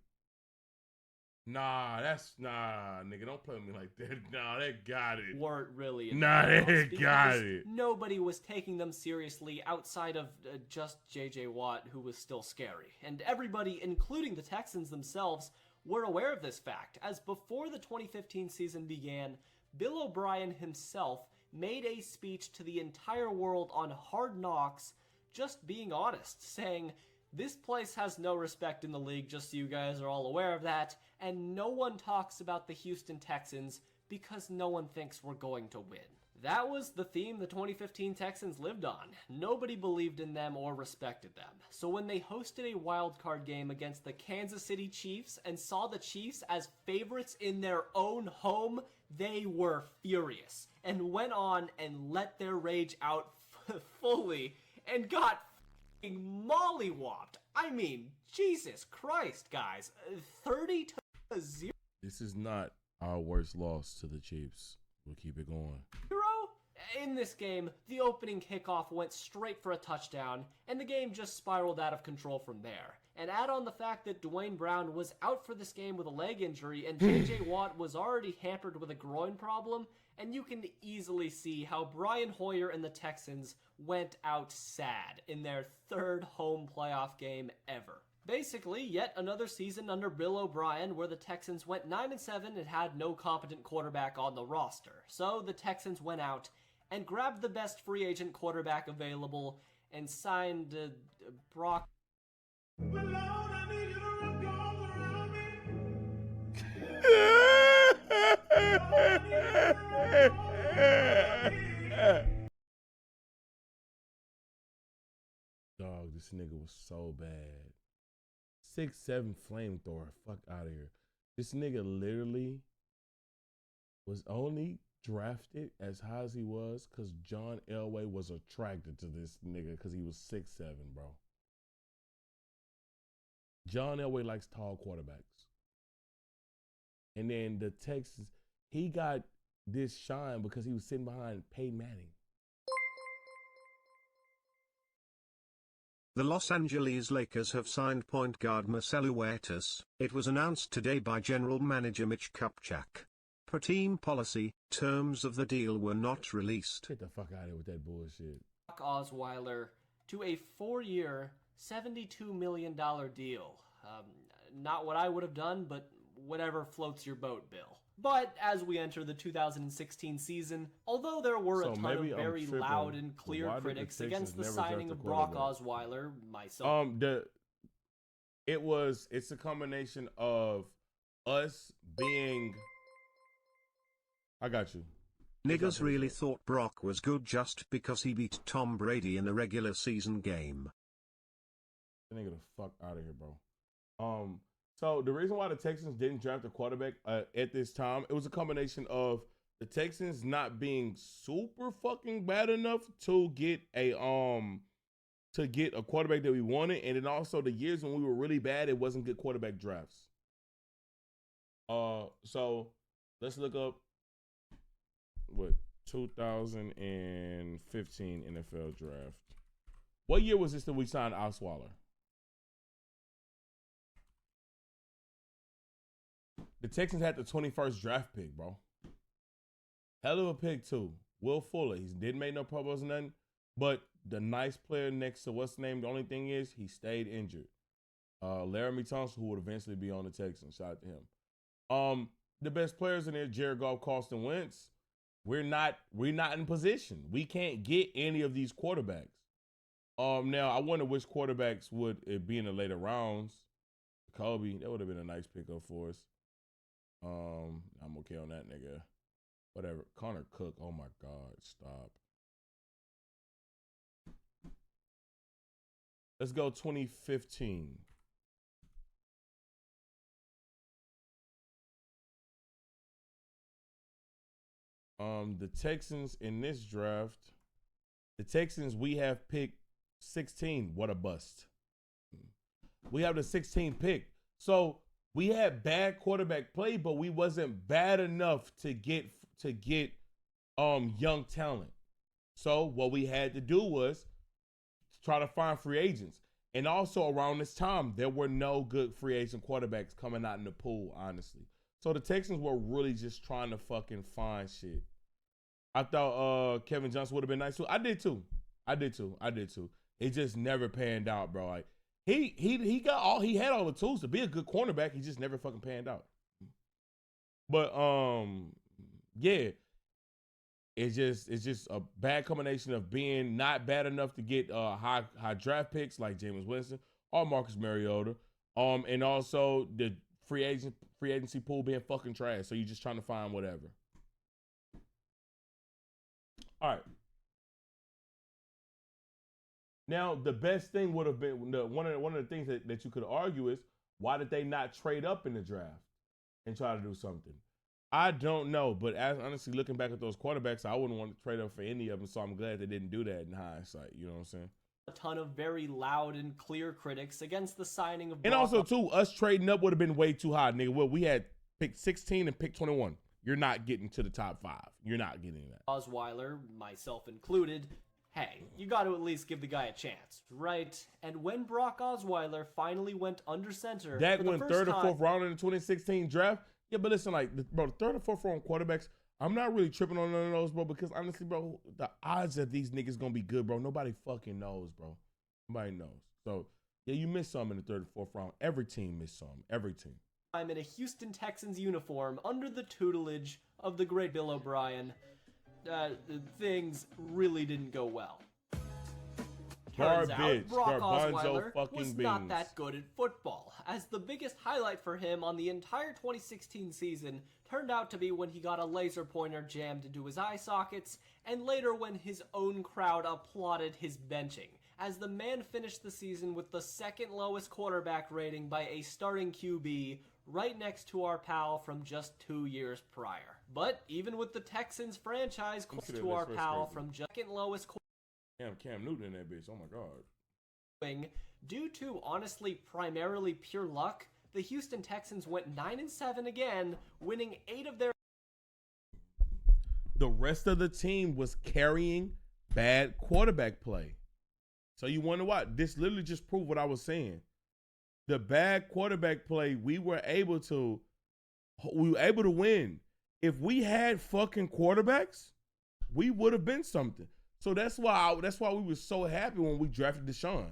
nah, nigga, don't play with me like that. Nah, they got it. weren't really. Nah, they playoffs got because it. Nobody was taking them seriously outside of just J.J. Watt, who was still scary. And everybody, including the Texans themselves, were aware of this fact, as before the 2015 season began, Bill O'Brien himself made a speech to the entire world on Hard Knocks, just being honest, saying, "This place has no respect in the league, just so you guys are all aware of that, and no one talks about the Houston Texans because no one thinks we're going to win." That was the theme the 2015 Texans lived on. Nobody believed in them or respected them. So when they hosted a wildcard game against the Kansas City Chiefs and saw the Chiefs as favorites in their own home, they were furious and went on and let their rage out fully and got mollywopped. I mean, Jesus Christ, guys. 30-0. This is not our worst loss to the Chiefs. We'll keep it going. In this game, the opening kickoff went straight for a touchdown, and the game just spiraled out of control from there. And add on the fact that Dwayne Brown was out for this game with a leg injury, and J.J. Watt was already hampered with a groin problem, and you can easily see how Brian Hoyer and the Texans went out sad in their third home playoff game ever. Basically, yet another season under Bill O'Brien where the Texans went 9-7 and had no competent quarterback on the roster. So the Texans went out and grabbed the best free agent quarterback available and signed Brock. Well, Lord, I need you to wrap your arms around me. Dog, this nigga was so bad. 6'7" flamethrower. Fuck out of here. This nigga literally was only drafted as high as he was because John Elway was attracted to this nigga because he was 6'7", bro. John Elway likes tall quarterbacks. And then the Texans, he got this shine because he was sitting behind Peyton Manning. The Los Angeles Lakers have signed point guard Marcelo Huertas. It was announced today by General Manager Mitch Kupchak. Per team policy, terms of the deal were not released. Get the fuck out of here with that bullshit. Brock Osweiler to a 4-year, $72 million deal. Not what I would have done, but whatever floats your boat, Bill. But as we enter the 2016 season, although there were a ton of very loud and clear critics against the signing of Brock Osweiler, myself. It's a combination of us being. I got you. Niggas really thought Brock was good just because he beat Tom Brady in a regular season game. Nigga, the fuck out of here, bro. So the reason why the Texans didn't draft a quarterback at this time, it was a combination of the Texans not being super fucking bad enough to get a quarterback that we wanted, and then also the years when we were really bad, it wasn't good quarterback drafts. So let's look up what 2015 NFL draft. What year was this that we signed Osweiler? The Texans had the 21st draft pick, bro. Hell of a pick, too. Will Fuller. He didn't make no Pro Bowls or nothing. But the nice player next to what's the name, the only thing is he stayed injured. Laramie Thompson, who would eventually be on the Texans. Shout out to him. The best players in there, Jared Goff, Carson Wentz. We're not in position. We can't get any of these quarterbacks. Now, I wonder which quarterbacks would it be in the later rounds. Kobe, that would have been a nice pickup for us. I'm okay on that nigga. Whatever. Connor Cook. Oh my God. Stop. Let's go 2015. The Texans in this draft, the Texans, we have picked 16. What a bust. We have the 16th pick. So we had bad quarterback play, but we wasn't bad enough to get young talent. So what we had to do was try to find free agents. And also around this time, there were no good free agent quarterbacks coming out in the pool, honestly. So the Texans were really just trying to fucking find shit. I thought Kevin Johnson would have been nice too. I did too. It just never panned out, bro. Like he had all the tools to be a good cornerback. He just never fucking panned out. But yeah. It's just a bad combination of being not bad enough to get high draft picks like Jameis Winston or Marcus Mariota, and also the free agency pool being fucking trash. So you're just trying to find whatever. All right. Now the best thing would have been one of the things that you could argue is why did they not trade up in the draft and try to do something? I don't know, but honestly, looking back at those quarterbacks, I wouldn't want to trade up for any of them, so I'm glad they didn't do that in hindsight. You know what I'm saying? A ton of very loud and clear critics against the signing of And also, too, us trading up would have been way too high, nigga. Well, we had pick 16 and pick 21. You're not getting to the top 5. You're not getting that. Osweiler, myself included, hey, you got to at least give the guy a chance, right? And when Brock Osweiler finally went under center, that went third or fourth round in the 2016 draft. Yeah, but listen, like, bro, the third or fourth round quarterbacks, I'm not really tripping on none of those, bro, because honestly, bro, the odds that these niggas gonna be good, bro, nobody fucking knows, bro. Nobody knows. So, yeah, you missed some in the third or fourth round. Every team missed some. Every team. I'm in a Houston Texans uniform under the tutelage of the great Bill O'Brien. Things really didn't go well. Turns out Brock Osweiler was not that good at football, as the biggest highlight for him on the entire 2016 season turned out to be when he got a laser pointer jammed into his eye sockets, and later when his own crowd applauded his benching, as the man finished the season with the second lowest quarterback rating by a starting QB, right next to our pal from just 2 years prior. But even with the Texans franchise close to our pal from just second lowest Cam Newton in that bitch. Oh my God. Due to honestly primarily pure luck, the Houston Texans went 9-7 again, winning 8 of their. The rest of the team was carrying bad quarterback play. So you wonder what? This literally just proved what I was saying. The bad quarterback play, we were able to win. If we had fucking quarterbacks, we would have been something. So that's why we were so happy when we drafted Deshaun.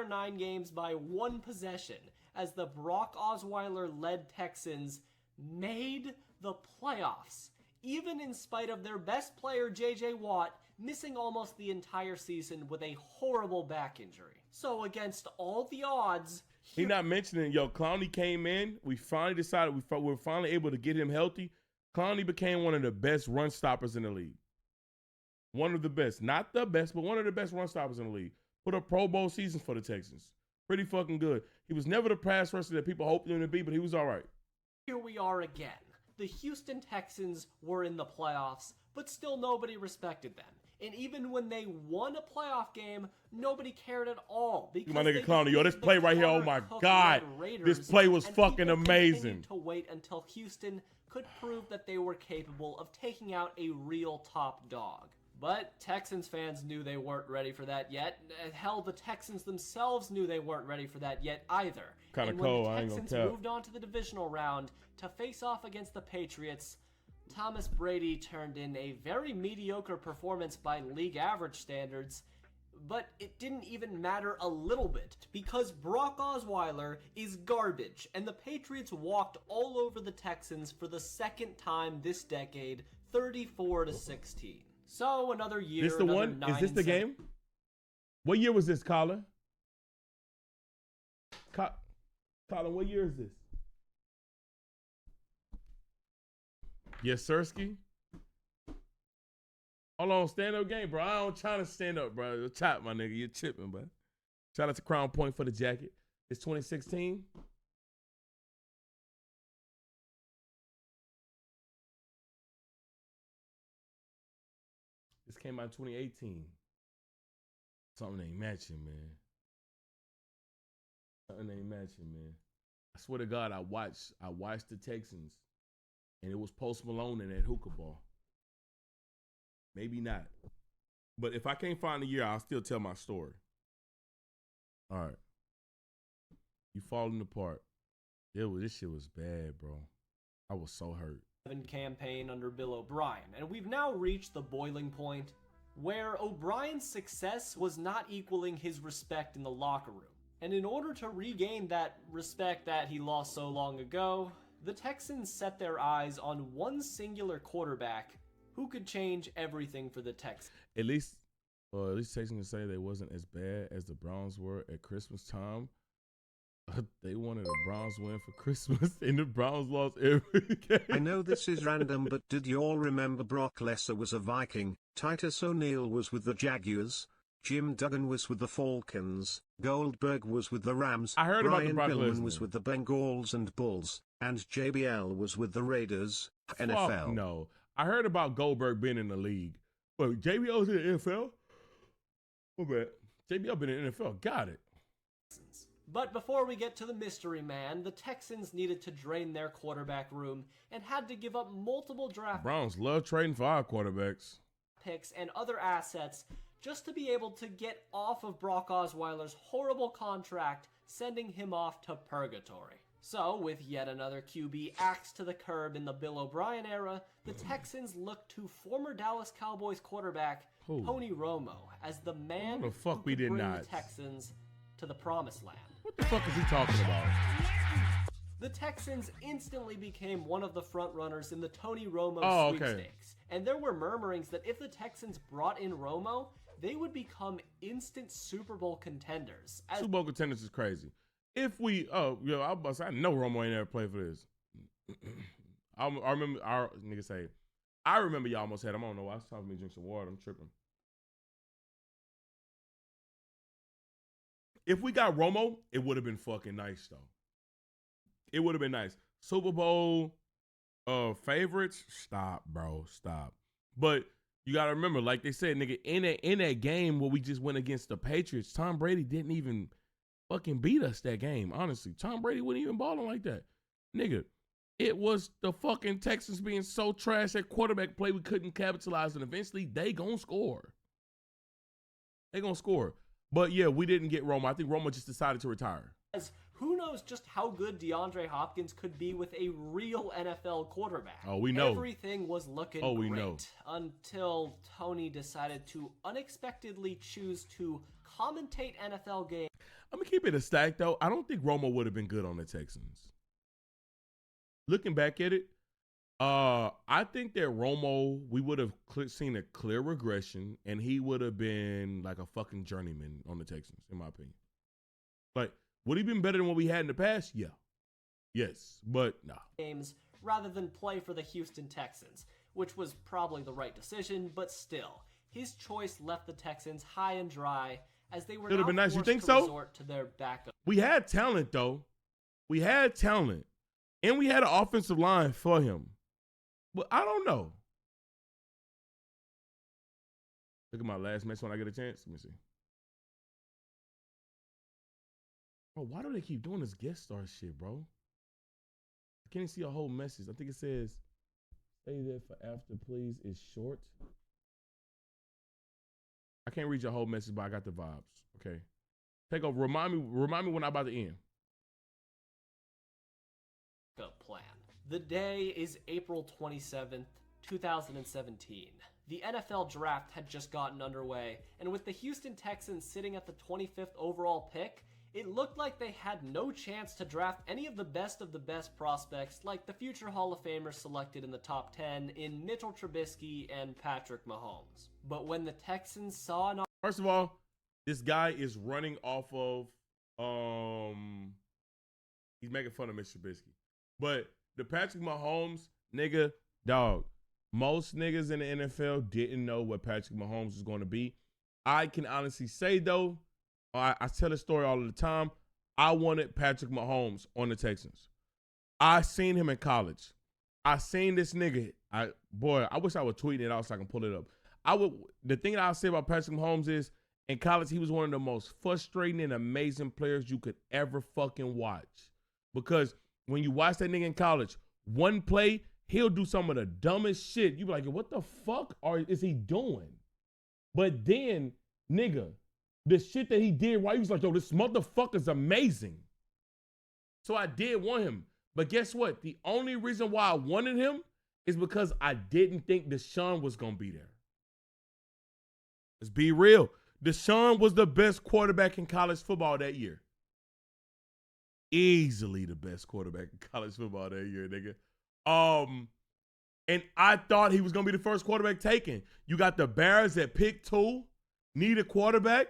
9 games by 1 possession as the Brock Osweiler-led Texans made the playoffs, even in spite of their best player, J.J. Watt, missing almost the entire season with a horrible back injury. So against all the odds... He not mentioning, Clowney came in. We finally decided we were finally able to get him healthy. Clowney became one of the best run stoppers in the league. One of the best. Not the best, but one of the best run stoppers in the league. Put up Pro Bowl seasons for the Texans. Pretty fucking good. He was never the pass rusher that people hoped him to be, but he was all right. Here we are again. The Houston Texans were in the playoffs, but still nobody respected them. And even when they won a playoff game, nobody cared at all. Because my nigga Clowney, this play right here, oh my God. This play was fucking amazing. To wait until Houston could prove that they were capable of taking out a real top dog. But Texans fans knew they weren't ready for that yet. Hell, the Texans themselves knew they weren't ready for that yet either. Kind of cold, I ain't gonna tell. When the Texans moved on to the divisional round to face off against the Patriots, Thomas Brady turned in a very mediocre performance by league average standards, but it didn't even matter a little bit because Brock Osweiler is garbage, and the Patriots walked all over the Texans for the second time this decade, 34-16. So another year. This the one? Is this the game? What year was this, Colin? Colin, what year is this? Yes, Sirski. Hold on, stand up game, bro. I don't try to stand up, bro. You're chop, my nigga. You're chipping, bro. Shout out to Crown Point for the jacket. It's 2016. This came out in 2018. Something ain't matching, man. Something ain't matching, man. I swear to God, I watched the Texans, and it was Post Malone in that hookah bar. Maybe not. But if I can't find the year, I'll still tell my story. All right. You falling apart. This shit was bad, bro. I was so hurt. Campaign under Bill O'Brien, and we've now reached the boiling point where O'Brien's success was not equaling his respect in the locker room. And in order to regain that respect that he lost so long ago, the Texans set their eyes on one singular quarterback who could change everything for the Texans. At least Texans can say they wasn't as bad as the Browns were at Christmas time. They wanted a Browns win for Christmas, and the Browns lost every game. I know this is random, but did you all remember Brock Lesnar was a Viking, Titus O'Neil was with the Jaguars, Jim Duggan was with the Falcons, Goldberg was with the Rams, I heard about the Brock Pillman Lesnar. was with the Bengals and Bulls, and JBL was with the Raiders, NFL. Fuck no. I heard about Goldberg being in the league. But JBL's in the NFL? What bad? JBL been in the NFL. Got it. But before we get to the mystery man, the Texans needed to drain their quarterback room and had to give up multiple draft Browns love trading for our quarterbacks. picks and other assets just to be able to get off of Brock Osweiler's horrible contract, sending him off to purgatory. So, with yet another QB axed to the curb in the Bill O'Brien era, the Texans looked to former Dallas Cowboys quarterback Tony Romo as the man What the fuck who we could did bring not? the Texans to the promised land. What the fuck is he talking about? The Texans instantly became one of the frontrunners in the Tony Romo Oh, okay. sweepstakes, and there were murmurings that if the Texans brought in Romo, they would become instant Super Bowl contenders. Super Bowl contenders is crazy. If we, I know Romo ain't ever played for this. I remember our nigga say, I remember y'all almost had him. I don't know why. It's time for me to drink some water. I'm tripping. If we got Romo, it would have been fucking nice, though. It would have been nice. Super Bowl favorites? Stop, bro. Stop. But you got to remember, like they said, nigga, in that game where we just went against the Patriots, Tom Brady didn't even fucking beat us that game, honestly. Tom Brady wasn't even balling like that. Nigga, it was the fucking Texans being so trash at quarterback play we couldn't capitalize, and eventually they gonna score. They gonna score. But yeah, we didn't get Romo. I think Romo just decided to retire. As who knows just how good DeAndre Hopkins could be with a real NFL quarterback. Oh, we know. Everything was looking we great know. until Tony decided to unexpectedly choose to commentate NFL games. I'm going to keep it a stack, though. I don't think Romo would have been good on the Texans. Looking back at it, I think that Romo, we would have seen a clear regression, and he would have been like a fucking journeyman on the Texans, in my opinion. Like, would he been better than what we had in the past? Yeah. Yes, but no. Games rather than play for the Houston Texans, which was probably the right decision, but still, his choice left the Texans high and dry as they were Could have now been nice. You forced think to so? resort to their backup. We had talent, though. We had talent. And we had an offensive line for him. But I don't know. Look at my last match when I get a chance. Let me see. Bro, why do they keep doing this guest star shit, bro? I can't even see a whole message. I think it says, stay there for after, please. It's short. I can't read your whole message, but I got the vibes. Okay. Take over. Remind me when I'm about to end. Plan. The day is April 27th, 2017. The NFL draft had just gotten underway, and with the Houston Texans sitting at the 25th overall pick, it looked like they had no chance to draft any of the best prospects like the future Hall of Famers selected in the top 10 in Mitchell Trubisky and Patrick Mahomes. But when the Texans saw an... First of all, this guy is running off of, he's making fun of Mr. Trubisky. But the Patrick Mahomes, nigga, dog, most niggas in the NFL didn't know what Patrick Mahomes was going to be. I can honestly say, though, I tell this story all the time. I wanted Patrick Mahomes on the Texans. I seen him in college. I seen this nigga. I wish I would tweet it out so I can pull it up. The thing that I'll say about Patrick Mahomes is in college, he was one of the most frustrating and amazing players you could ever fucking watch. Because when you watch that nigga in college, one play, he'll do some of the dumbest shit. You be like, what the fuck is he doing? But then, nigga, the shit that he did, why he was like, yo, this motherfucker's amazing. So I did want him. But guess what? The only reason why I wanted him is because I didn't think Deshaun was going to be there. Let's be real. Deshaun was the best quarterback in college football that year. Easily the best quarterback in college football that year, nigga. And I thought he was going to be the first quarterback taken. You got the Bears at pick 2, need a quarterback.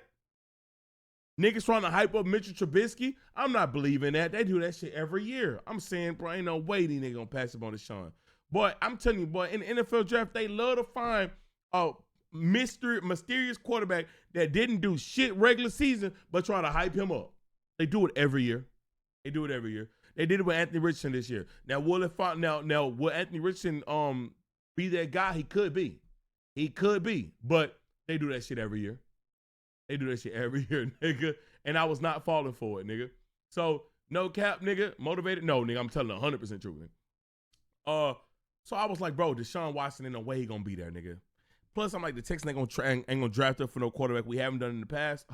Niggas trying to hype up Mitchell Trubisky. I'm not believing that. They do that shit every year. I'm saying, bro, ain't no way these niggas gonna pass up on Deshaun. Boy, I'm telling you, boy, in the NFL draft, they love to find a mysterious quarterback that didn't do shit regular season, but try to hype him up. They do it every year. They did it with Anthony Richardson this year. Now, will Anthony Richardson be that guy? He could be. But they do that shit every year. They do that shit every year, nigga. And I was not falling for it, nigga. So, no cap, nigga. Motivated? No, nigga. I'm telling the 100% truth, nigga. So I was like, bro, Deshaun Watson, ain't no way he gonna be there, nigga. Plus, I'm like, the Texans ain't gonna draft up for no quarterback we haven't done in the past.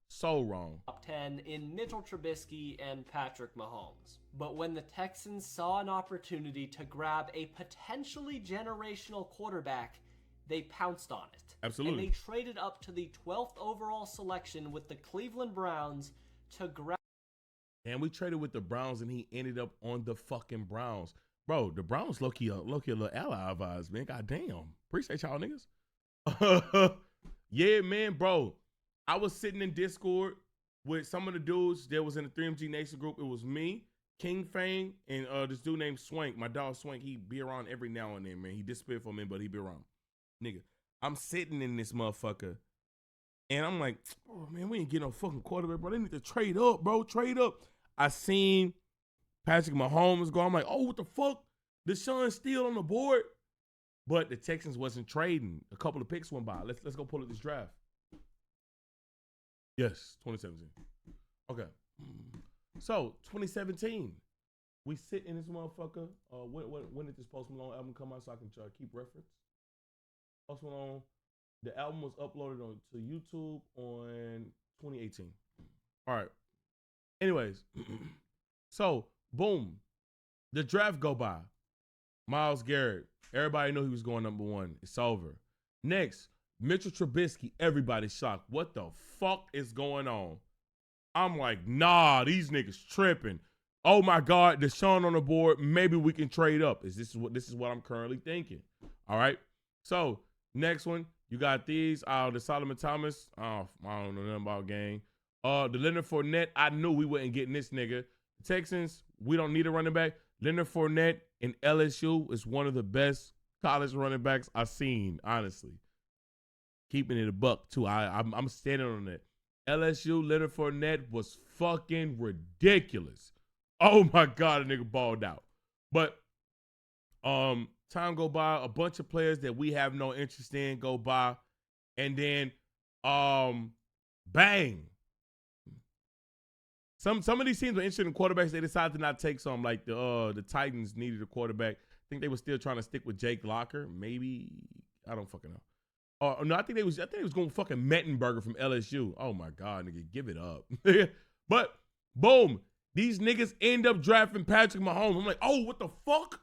So wrong. Top 10 in Mitchell Trubisky and Patrick Mahomes. But when the Texans saw an opportunity to grab a potentially generational quarterback, they pounced on it. Absolutely. And they traded up to the 12th overall selection with the Cleveland Browns to grab. And we traded with the Browns, and he ended up on the fucking Browns. Bro, the Browns low-key a little ally of ours, man. Goddamn. Appreciate y'all niggas. Yeah, man, bro. I was sitting in Discord with some of the dudes that was in the 3MG Nation group. It was me, King Fang, and this dude named Swank. My dog Swank, he be around every now and then, man. He disappeared from me, but he be around. Nigga, I'm sitting in this motherfucker, and I'm like, oh, man, we ain't getting no fucking quarterback, bro. They need to trade up, bro. Trade up. I seen Patrick Mahomes go. I'm like, oh, what the fuck? Deshaun's still on the board. But the Texans wasn't trading. A couple of picks went by. Let's go pull up this draft. Yes, 2017. Okay. So, 2017. We sit in this motherfucker. When did this Post Malone album come out so I can keep reference? Post Malone, the album was uploaded to YouTube on 2018. All right. Anyways, so, boom. The draft go by. Myles Garrett. Everybody knew he was going number 1. It's over. Next, Mitchell Trubisky. Everybody's shocked. What the fuck is going on? I'm like, nah, these niggas tripping. Oh my God, Deshaun on the board. Maybe we can trade up. This is what I'm currently thinking. All right. So next one, you got these. The Solomon Thomas. I don't know nothing about game. The Leonard Fournette. I knew we wasn't getting this nigga. Texans. We don't need a running back. Leonard Fournette in LSU is one of the best college running backs I've seen, honestly. Keeping it a buck, too. I'm standing on that. LSU, Leonard Fournette was fucking ridiculous. Oh, my God, a nigga balled out. But time go by, a bunch of players that we have no interest in go by, and then bang. Some of these teams were interested in quarterbacks. They decided to not take some. Like the Titans needed a quarterback. I think they were still trying to stick with Jake Locker. Maybe, I don't fucking know. No, I think they was going fucking Mettenberger from LSU. Oh my God, nigga, give it up. But boom, these niggas end up drafting Patrick Mahomes. I'm like, oh, what the fuck?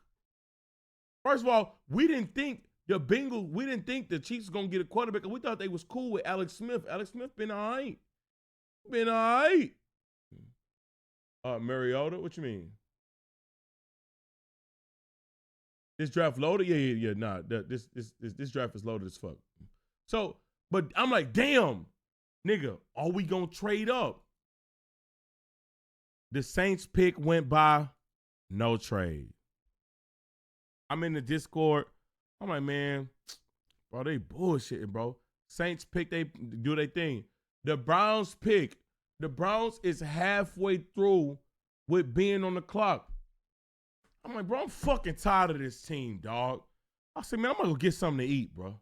First of all, we didn't think the Chiefs was gonna get a quarterback. We thought they was cool with Alex Smith. Alex Smith been all right. Mariota, what you mean? This draft loaded? Yeah. Nah, this draft is loaded as fuck. So, but I'm like, damn, nigga, are we gonna trade up? The Saints pick went by, no trade. I'm in the Discord. I'm like, man, bro, they bullshitting, bro. Saints pick, they do their thing. The Browns pick, The Browns is halfway through with being on the clock. I'm like, bro, I'm fucking tired of this team, dog. I said, man, I'm gonna go get something to eat, bro.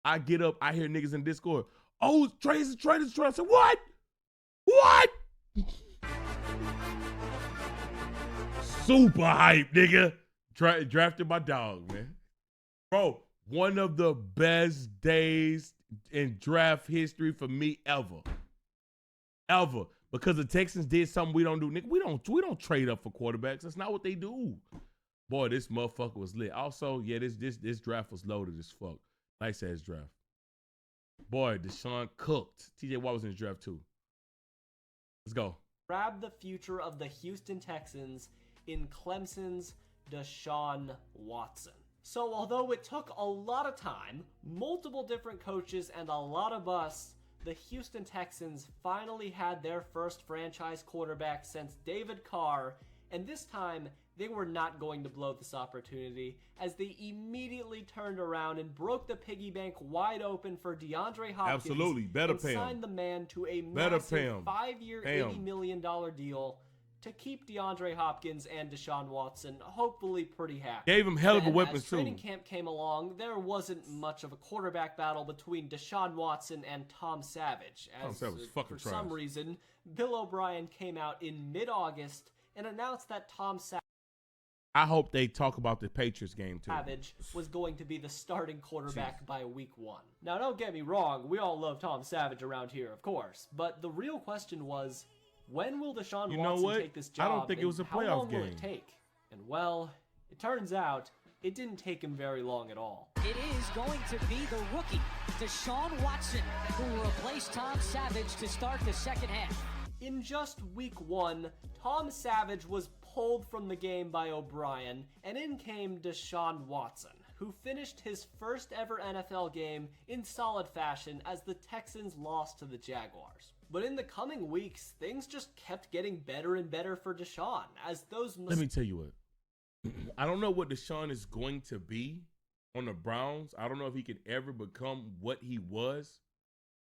I get up, I hear niggas in Discord. Oh, Trace. I said, what? What? Super hype, nigga. Drafted my dog, man. Bro, one of the best days in draft history for me ever. Ever. Because the Texans did something we don't do. Nigga, we don't trade up for quarterbacks. That's not what they do. Boy, this motherfucker was lit. Also, yeah, this draft was loaded as fuck. Nice ass draft. Boy, Deshaun cooked. TJ Watt was in the draft too. Let's go. Grab the future of the Houston Texans in Clemson's Deshaun Watson. So although it took a lot of time, multiple different coaches, and a lot of busts, the Houston Texans finally had their first franchise quarterback since David Carr, and this time they were not going to blow this opportunity, as they immediately turned around and broke the piggy bank wide open for DeAndre Hopkins. Absolutely, better pay him. Signed the man to a massive 5-year, $80 million deal to keep DeAndre Hopkins and Deshaun Watson hopefully pretty happy. Gave him hell of a weapon as too. Training camp came along, there wasn't much of a quarterback battle between Deshaun Watson and Tom Savage. As Tom Savage was fucking for trash. some reason, Bill O'Brien came out in mid-August and announced that Tom I hope they talk about the Patriots game too. Savage was going to be the starting quarterback by week 1. Now, don't get me wrong, we all love Tom Savage around here, of course, but the real question was, when will Deshaun Watson take this job? I don't think it was a playoff how long game. will it take? And well, it turns out it didn't take him very long at all. It is going to be the rookie, Deshaun Watson, who will replace Tom Savage to start the second half. In just week 1, Tom Savage was pulled from the game by O'Brien, and in came Deshaun Watson, who finished his first ever NFL game in solid fashion as the Texans lost to the Jaguars. But in the coming weeks, things just kept getting better and better for Deshaun, as those... Let me tell you what. I don't know what Deshaun is going to be on the Browns. I don't know if he could ever become what he was.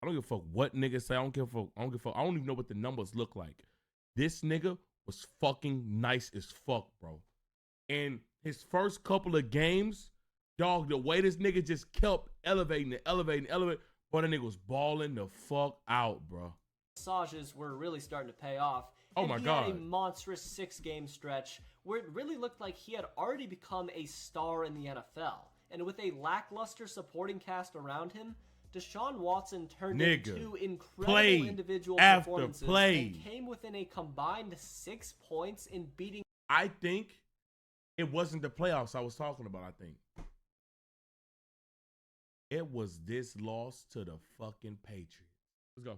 I don't give a fuck what niggas say. I don't give a fuck. I don't even know what the numbers look like. This nigga was fucking nice as fuck, bro. And his first couple of games, dog, the way this nigga just kept elevating. Boy, that nigga was balling the fuck out, bro. Massages were really starting to pay off. Oh my God. He had a monstrous 6-game stretch where it really looked like he had already become a star in the NFL. And with a lackluster supporting cast around him, Deshaun Watson turned in 2 incredible individual performances and came within a combined 6 points in beating... I think it wasn't the playoffs I was talking about, I think. It was this loss to the fucking Patriots. Let's go.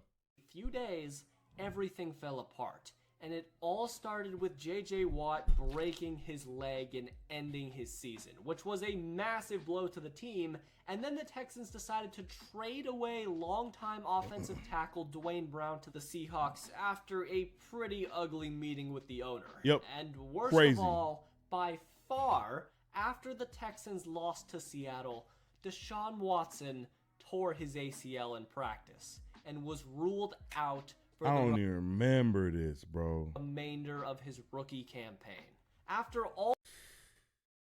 Few days, everything fell apart, and it all started with J.J. Watt breaking his leg and ending his season, which was a massive blow to the team. And then the Texans decided to trade away longtime offensive tackle Dwayne Brown to the Seahawks after a pretty ugly meeting with the owner. Yep. And worst of all, by far, after the Texans lost to Seattle, Deshaun Watson tore his ACL in practice and was ruled out for I don't even remember this, bro. remainder of his rookie campaign. After all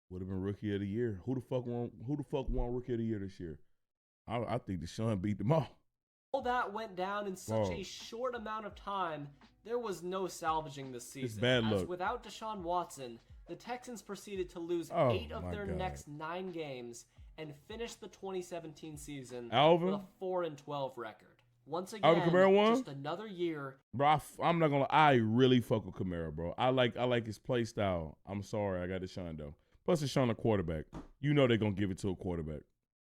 Would have been Rookie of the Year. Who the fuck won Rookie of the Year this year? I think Deshaun beat them all. That went down in such a short amount of time, there was no salvaging this season. It's bad luck. As without Deshaun Watson, the Texans proceeded to lose 8 of their next 9 games and finish the 2017 season with a 4-12 record. Once again, just another year. Bro, I'm not gonna lie. I really fuck with Kamara, bro. I like his play style. I'm sorry, I got Deshaun though. Plus, Deshaun a quarterback. You know they're gonna give it to a quarterback.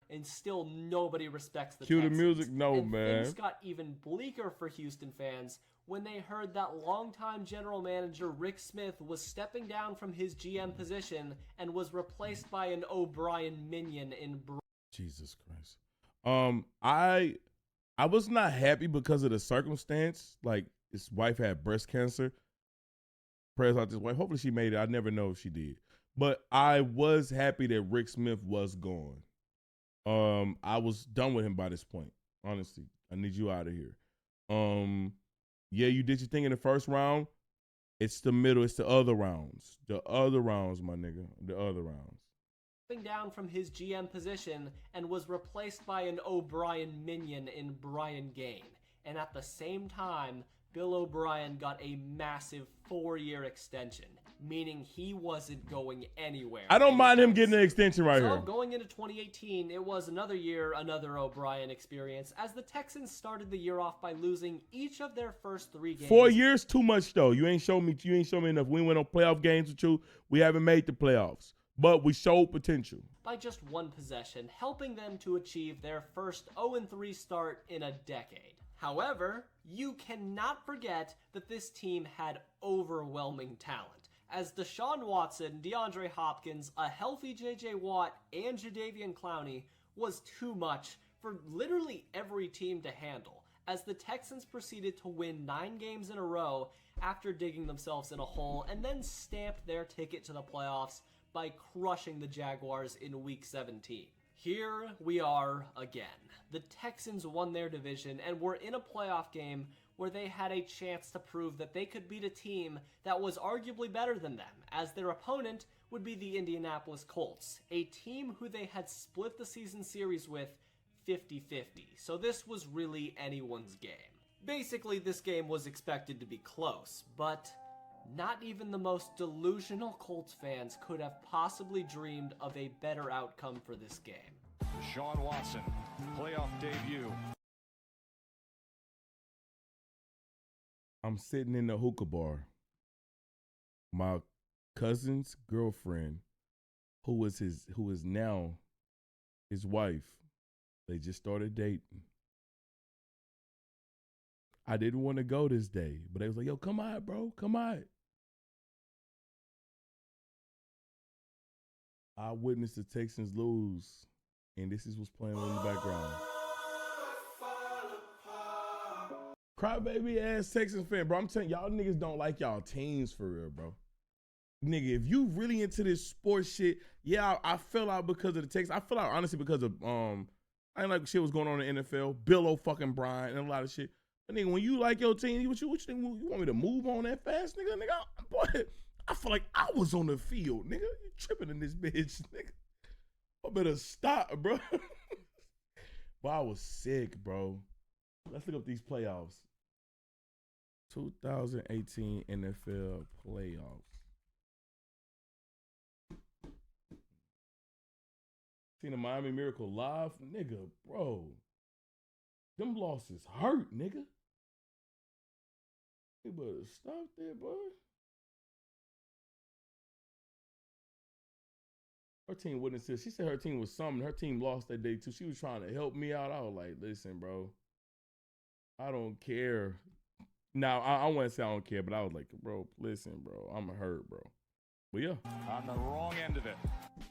And still nobody respects the Cue Texans. the music, no, and man. Things got even bleaker for Houston fans when they heard that longtime general manager Rick Smith was stepping down from his GM position and was replaced by an O'Brien minion in Jesus Christ. I was not happy because of the circumstance. Like, his wife had breast cancer. Prayers out to his wife. Hopefully she made it. I never know if she did. But I was happy that Rick Smith was gone. I was done with him by this point. Honestly, I need you out of here. Yeah, you did your thing in the first round. It's the middle. It's the other rounds. The other rounds, my nigga. The other rounds. Down from his GM position and was replaced by an O'Brien minion in Brian Gaine. And at the same time, Bill O'Brien got a massive 4-year extension, meaning he wasn't going anywhere. I don't mind him getting an extension right here. So going into 2018, it was another year, another O'Brien experience, as the Texans started the year off by losing each of their first 3 games. 4 years, too much though. You ain't show me enough. We went on playoff games with you. We haven't made the playoffs, but we showed potential. By just 1 possession, helping them to achieve their first 0-3 start in a decade. However, you cannot forget that this team had overwhelming talent, as Deshaun Watson, DeAndre Hopkins, a healthy J.J. Watt, and Jadeveon Clowney was too much for literally every team to handle, as the Texans proceeded to win 9 games in a row after digging themselves in a hole and then stamped their ticket to the playoffs by crushing the Jaguars in Week 17. Here we are again. The Texans won their division and were in a playoff game where they had a chance to prove that they could beat a team that was arguably better than them, as their opponent would be the Indianapolis Colts, a team who they had split the season series with 50-50, so this was really anyone's game. Basically, this game was expected to be close, but not even the most delusional Colts fans could have possibly dreamed of a better outcome for this game. Deshaun Watson, playoff debut. I'm sitting in the hookah bar. My cousin's girlfriend, who is now his wife, they just started dating. I didn't want to go this day, but they was like, yo, come on, bro, come on. I witnessed the Texans lose, and this is what's playing on in the background. Crybaby ass Texans fan, bro. I'm telling y'all niggas don't like y'all teams for real, bro. Nigga, if you really into this sports shit, yeah, I fell out because of the Texans. I fell out honestly because of I didn't like shit was going on in the NFL, Bill O'Brien, and a lot of shit. But nigga, when you like your team, what you think? You want me to move on that fast, nigga? Boy, I feel like I was on the field, nigga. You tripping in this bitch, nigga. I better stop, bro. But I was sick, bro. Let's look up these playoffs. 2018 NFL playoffs. Seen the Miami Miracle live? Nigga, bro. Them losses hurt, nigga. You better stop that, boy. Her team wouldn't assist. She said her team was something. Her team lost that day, too. She was trying to help me out. I was like, listen, bro. I don't care. Now, I wouldn't say I don't care, but I was like, bro, listen, bro. I'm hurt, bro. But yeah. On the wrong end of it.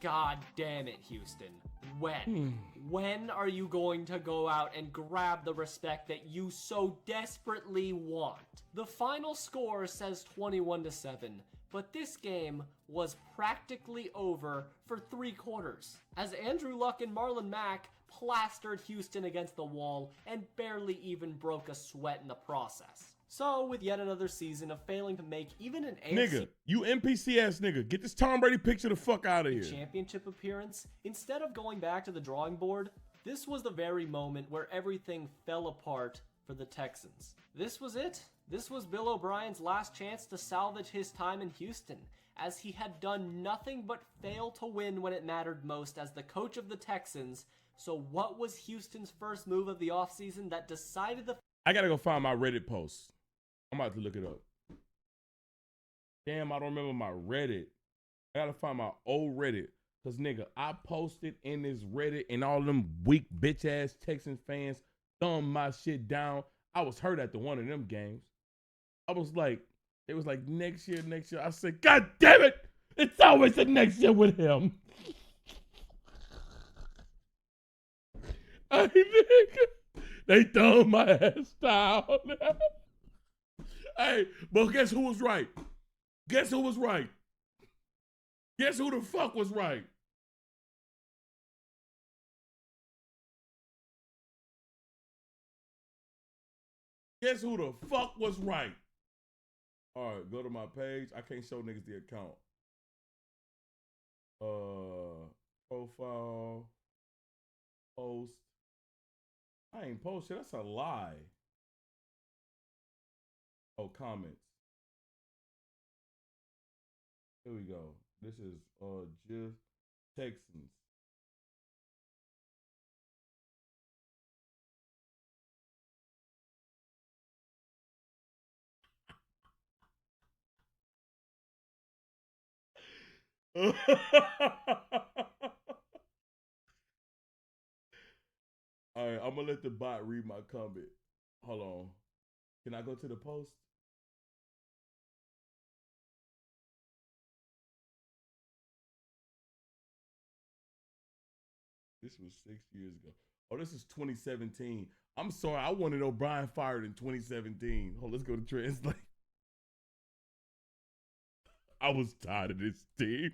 God damn it, Houston. When? When are you going to go out and grab the respect that you so desperately want? The final score says 21-7, but this game was practically over for 3 quarters, as Andrew Luck and Marlon Mack plastered Houston against the wall and barely even broke a sweat in the process. So, with yet another season of failing to make even an AFC nigga, you NPC ass nigga, get this Tom Brady picture the fuck out of here. Championship appearance, instead of going back to the drawing board, this was the very moment where everything fell apart for the Texans. This was it. This was Bill O'Brien's last chance to salvage his time in Houston, as he had done nothing but fail to win when it mattered most as the coach of the Texans. So what was Houston's first move of the offseason that decided the... I gotta go find my Reddit post. I'm about to look it up. Damn, I don't remember my Reddit. I gotta find my old Reddit. Cause nigga, I posted in this Reddit and all them weak bitch ass Texans fans thumbed my shit down. I was hurt after one of them games. I was like, it was like next year. I said, God damn it! It's always the next year with him. I nigga, they thumbed my ass down. Hey, but guess who was right? Guess who was right? Guess who the fuck was right? Guess who the fuck was right? All right, go to my page. I can't show niggas the account. Profile, post. I ain't posted. That's a lie. Oh, comments. Here we go. This is just Texans. All right, I'm gonna let the bot read my comment. Hold on. Can I go to the post? This was 6 years ago. Oh, this is 2017. I'm sorry, I wanted O'Brien fired in 2017. Hold, let's go to translate. I was tired of this team.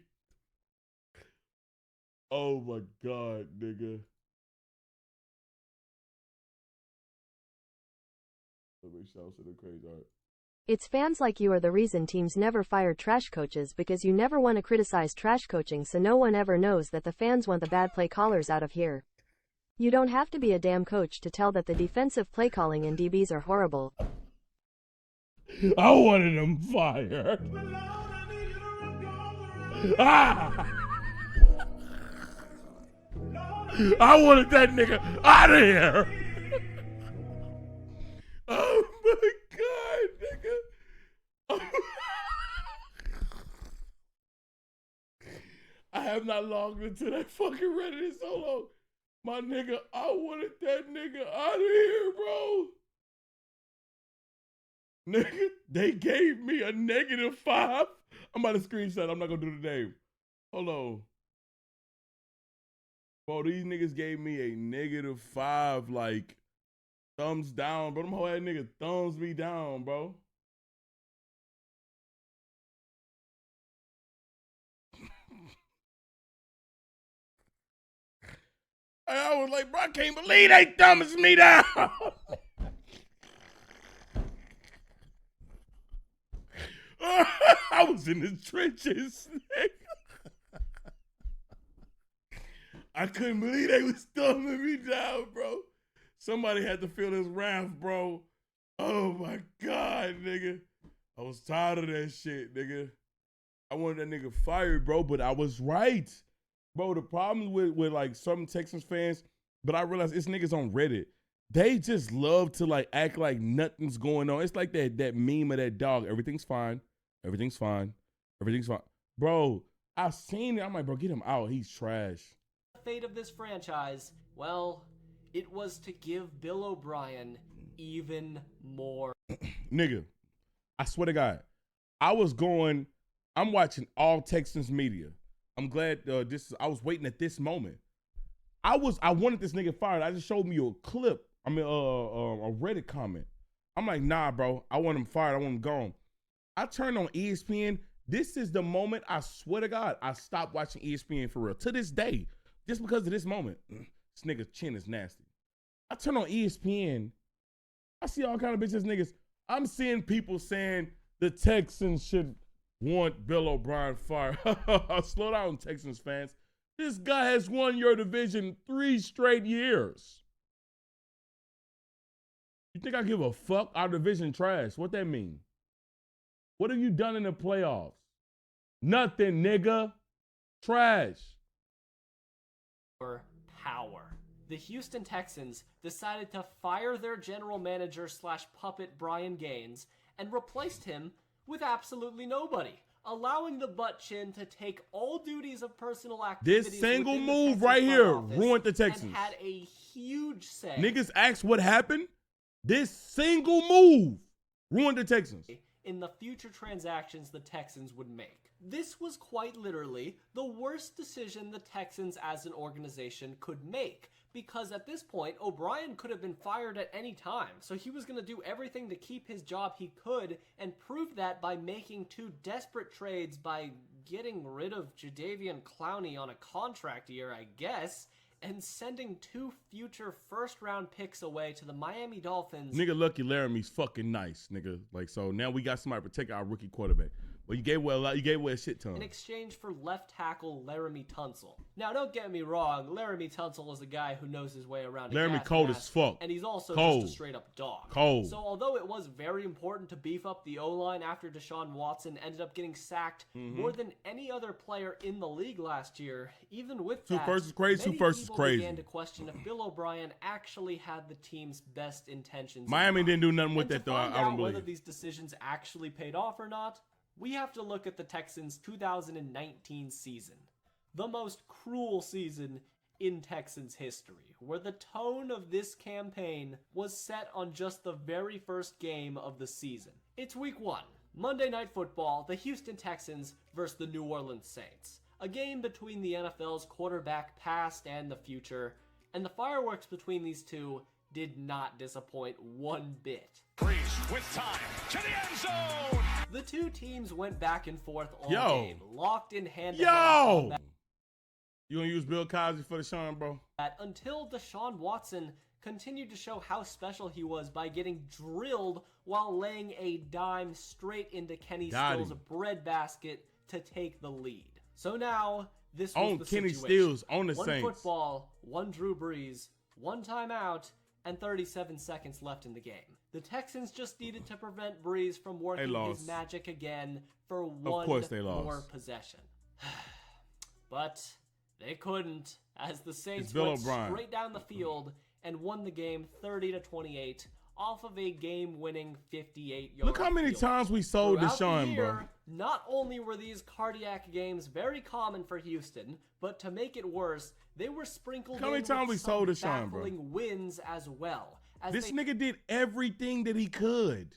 Oh my God, nigga. Let me shout to the crazy art. It's fans like you are the reason teams never fire trash coaches, because you never want to criticize trash coaching, so no one ever knows that the fans want the bad play callers out of here. You don't have to be a damn coach to tell that the defensive play calling and DBs are horrible. I wanted him fired. Ah! I wanted that nigga out of here. Oh my God, nigga. I have not logged into that fucking Reddit in so long. My nigga, I wanted that nigga out of here, bro. Nigga, they gave me a -5. I'm about to screenshot. I'm not gonna do the name. Hold on. Bro, these niggas gave me a -5, like, thumbs down, bro. Them whole ass nigga thumbs me down, bro. I was like, bro, I can't believe they thumbs me down. I was in the trenches. I couldn't believe they was thumbing me down, bro. Somebody had to feel his wrath, bro. Oh my God, nigga. I was tired of that shit, nigga. I wanted that nigga fired, bro, but I was right. Bro, the problem with like some Texans fans, but I realize it's niggas on Reddit. They just love to like act like nothing's going on. It's like that meme of that dog. Everything's fine. Everything's fine. Everything's fine. Bro, I've seen it. I'm like, bro, get him out. He's trash. The fate of this franchise, well, it was to give Bill O'Brien even more. Nigga, I swear to God, I'm watching all Texans media. I'm glad I was waiting at this moment. I wanted this nigga fired. I just showed me a clip. I mean, a Reddit comment. I'm like, nah, bro. I want him fired. I want him gone. I turned on ESPN. This is the moment, I swear to God, I stopped watching ESPN for real. To this day, just because of this moment. This nigga's chin is nasty. I turn on ESPN. I see all kind of bitches niggas. I'm seeing people saying the Texans should want Bill O'Brien fired. Slow down, Texans fans. This guy has won your division 3 straight years. You think I give a fuck? Our division trash. What that mean? What have you done in the playoffs? Nothing, nigga. Trash. Power. The Houston Texans decided to fire their general manager / puppet Brian Gaines and replaced him with absolutely nobody, allowing the butt chin to take all duties of personal activities. This single within the move Texans right here front office ruined the Texans. and had a huge say. Niggas asked what happened. This single move ruined the Texans. In the future transactions the Texans would make. This was quite literally the worst decision the Texans as an organization could make, because at this point, O'Brien could have been fired at any time, so he was going to do everything to keep his job he could, and proved that by making 2 desperate trades by getting rid of Jadeveon Clowney on a contract year, I guess, and sending 2 future first-round picks away to the Miami Dolphins. Nigga, Lucky Laramie's fucking nice, nigga. Like, so now we got somebody to protect our rookie quarterback. But you gave away a lot. You gave away a shit ton. In exchange for left tackle Laramie Tunsil. Now, don't get me wrong. Laramie Tunsil is a guy who knows his way around. Laramie cold as fuck. And he's also cold. just a straight up dog. Cold. So although it was very important to beef up the O-line after Deshaun Watson ended up getting sacked more than any other player in the league last year, even with that, Two first is crazy. many Two first is people crazy. began to question if Bill O'Brien actually had the team's best intentions. Miami didn't do nothing with And that to though. find I don't out whether believe. these decisions actually paid off or not, we have to look at the Texans' 2019 season, the most cruel season in Texans history, where the tone of this campaign was set on just the very first game of the season. It's week 1, Monday Night Football, the Houston Texans versus the New Orleans Saints, a game between the NFL's quarterback past and the future, and the fireworks between these two did not disappoint one bit. Breeze with time to the end zone. The two teams went back and forth all Yo. game, locked in hand-to-hand Yo! combat You gonna use Bill Cosby for the Sean, bro? until Deshaun Watson continued to show how special he was by getting drilled while laying a dime straight into Kenny Got Stills' him. breadbasket to take the lead. So now, this was On the Kenny situation. Stills, on the One Saints. football, one Drew Brees, one timeout, and 37 seconds left in the game. The Texans just needed to prevent Brees from working his lost. magic again for one course they lost. more possession. But they couldn't, as the Saints It's Bill went O'Brien. straight down the field and won the game 30-28 off of a game-winning 58-yard Look how many field. times we sold Throughout the Deshaun, year, bro. not only were these cardiac games very common for Houston, but to make it worse, they were sprinkled How many in times with we some sold Deshaun, bro? baffling wins as well. As This they nigga did everything that he could.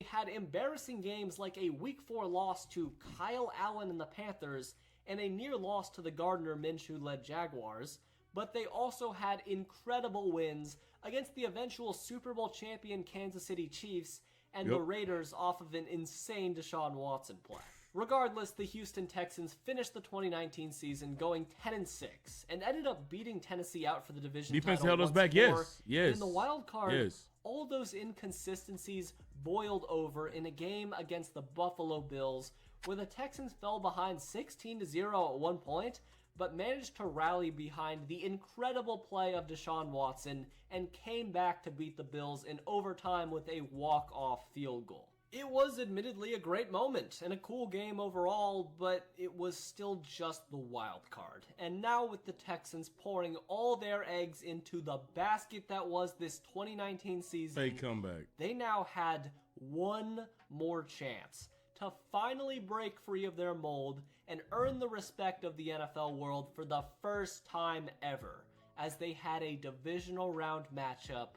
had embarrassing games like a Week 4 loss to Kyle Allen and the Panthers and a near loss to the Gardner Minshew-led Jaguars, but they also had incredible wins against the eventual Super Bowl champion Kansas City Chiefs and the Yep. Raiders off of an insane Deshaun Watson play. Regardless, the Houston Texans finished the 2019 season going 10-6 and ended up beating Tennessee out for the division Defense title held us once back, more. yes, yes, In the wild card, yes. all those inconsistencies boiled over in a game against the Buffalo Bills where the Texans fell behind 16-0 at one point, but managed to rally behind the incredible play of Deshaun Watson and came back to beat the Bills in overtime with a walk-off field goal. It was admittedly a great moment and a cool game overall, but it was still just the wild card. And now with the Texans pouring all their eggs into the basket that was this 2019 season, Fake comeback. they now had one more chance to finally break free of their mold and earn the respect of the NFL world for the first time ever, as they had a divisional round matchup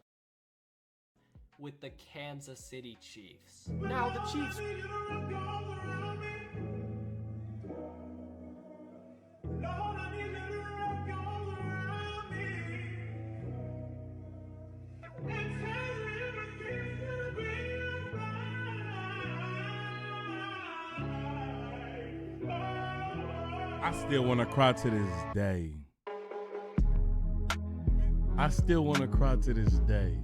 with the Kansas City Chiefs. Now the Chiefs I still want to cry to this day. I still want to cry to this day.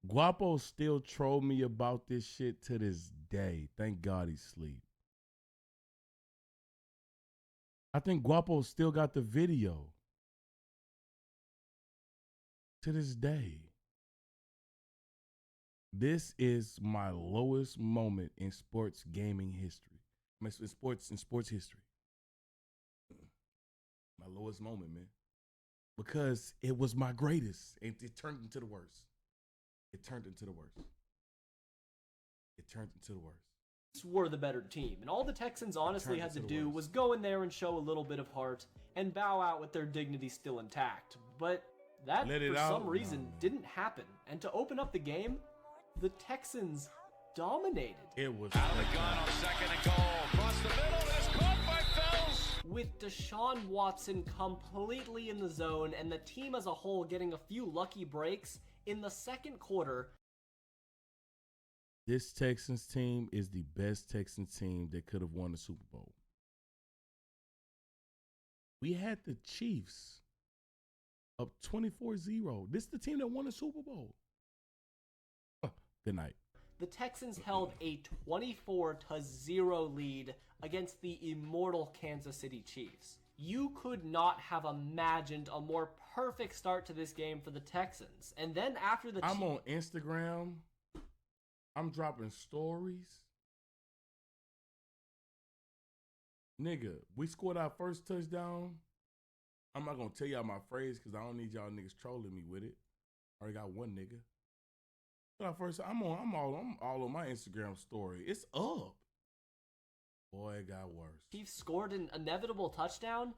Guapo still troll me about this shit to this day. Thank God he's asleep. I think Guapo still got the video. To this day. This is my lowest moment in sports gaming history. I mean, in sports history. My lowest moment, man. Because it was my greatest. And it turned into the worst. It turned into the worst. It turned into the worst. were the better team, and all the Texans honestly had to do was go in there and show a little bit of heart and bow out with their dignity still intact. But that, for some reason, didn't happen. And to open up the game, the Texans dominated. It was Out of the gun on second and goal. Across the middle, it is caught by Phillips. With Deshaun Watson completely in the zone and the team as a whole getting a few lucky breaks in the second quarter. This Texans team is the best Texans team that could have won the Super Bowl. We had the Chiefs up 24-0. This is the team that won the Super Bowl. Good night. The Texans held a 24-0 lead against the immortal Kansas City Chiefs. You could not have imagined a more perfect start to this game for the Texans. And then after the I'm on Instagram. I'm dropping stories. Nigga, we scored our first touchdown. I'm not going to tell y'all my phrase because I don't need y'all niggas trolling me with it. I already got one nigga. But first, I'm all on my Instagram story. It's up. Boy, it got worse. Chiefs scored an inevitable touchdown.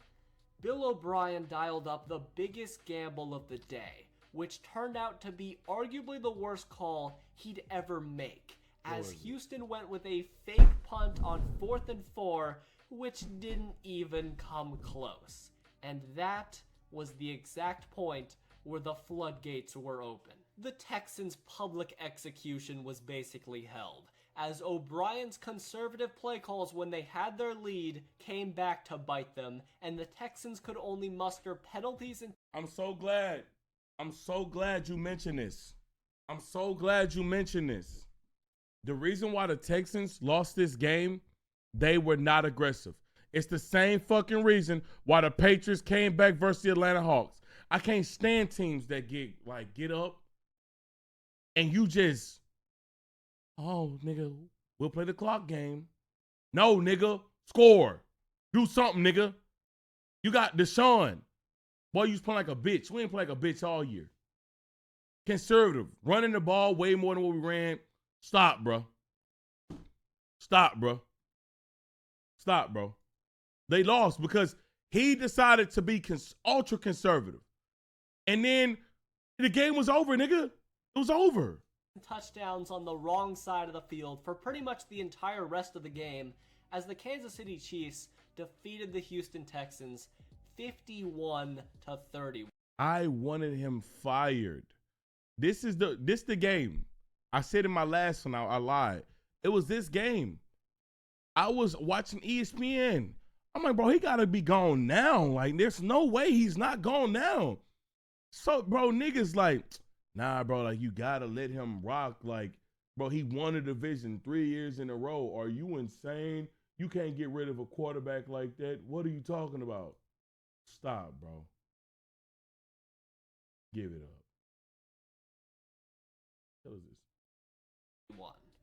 Bill O'Brien dialed up the biggest gamble of the day, which turned out to be arguably the worst call he'd ever make, as Houston went with a fake punt on 4th and 4, which didn't even come close. And that was the exact point where the floodgates were open. The Texans' public execution was basically held, as O'Brien's conservative play calls when they had their lead came back to bite them, and the Texans could only muster penalties and... I'm so glad you mentioned this. I'm so glad you mentioned this. The reason why the Texans lost this game, they were not aggressive. It's the same fucking reason why the Patriots came back versus the Atlanta Hawks. I can't stand teams that get up and you just, oh, nigga, we'll play the clock game. No, nigga, score. Do something, nigga. You got Deshaun. Boy, you was playing like a bitch. We ain't playing like a bitch all year. Conservative. Running the ball way more than what we ran. Stop, bro. Stop, bro. Stop, bro. They lost because he decided to be ultra conservative. And then the game was over, nigga. It was over. Touchdowns on the wrong side of the field for pretty much the entire rest of the game, as the Kansas City Chiefs defeated the Houston Texans 51-30. I wanted him fired. This the game. I said in my last one, I lied. It was this game. I was watching ESPN. I'm like, bro, he gotta be gone now. Like, there's no way he's not gone now. So, bro, niggas like, nah, bro, like, you gotta let him rock. Like, bro, he won a division 3 years in a row. Are you insane? You can't get rid of a quarterback like that. What are you talking about? Stop, bro. Give it up. What is this?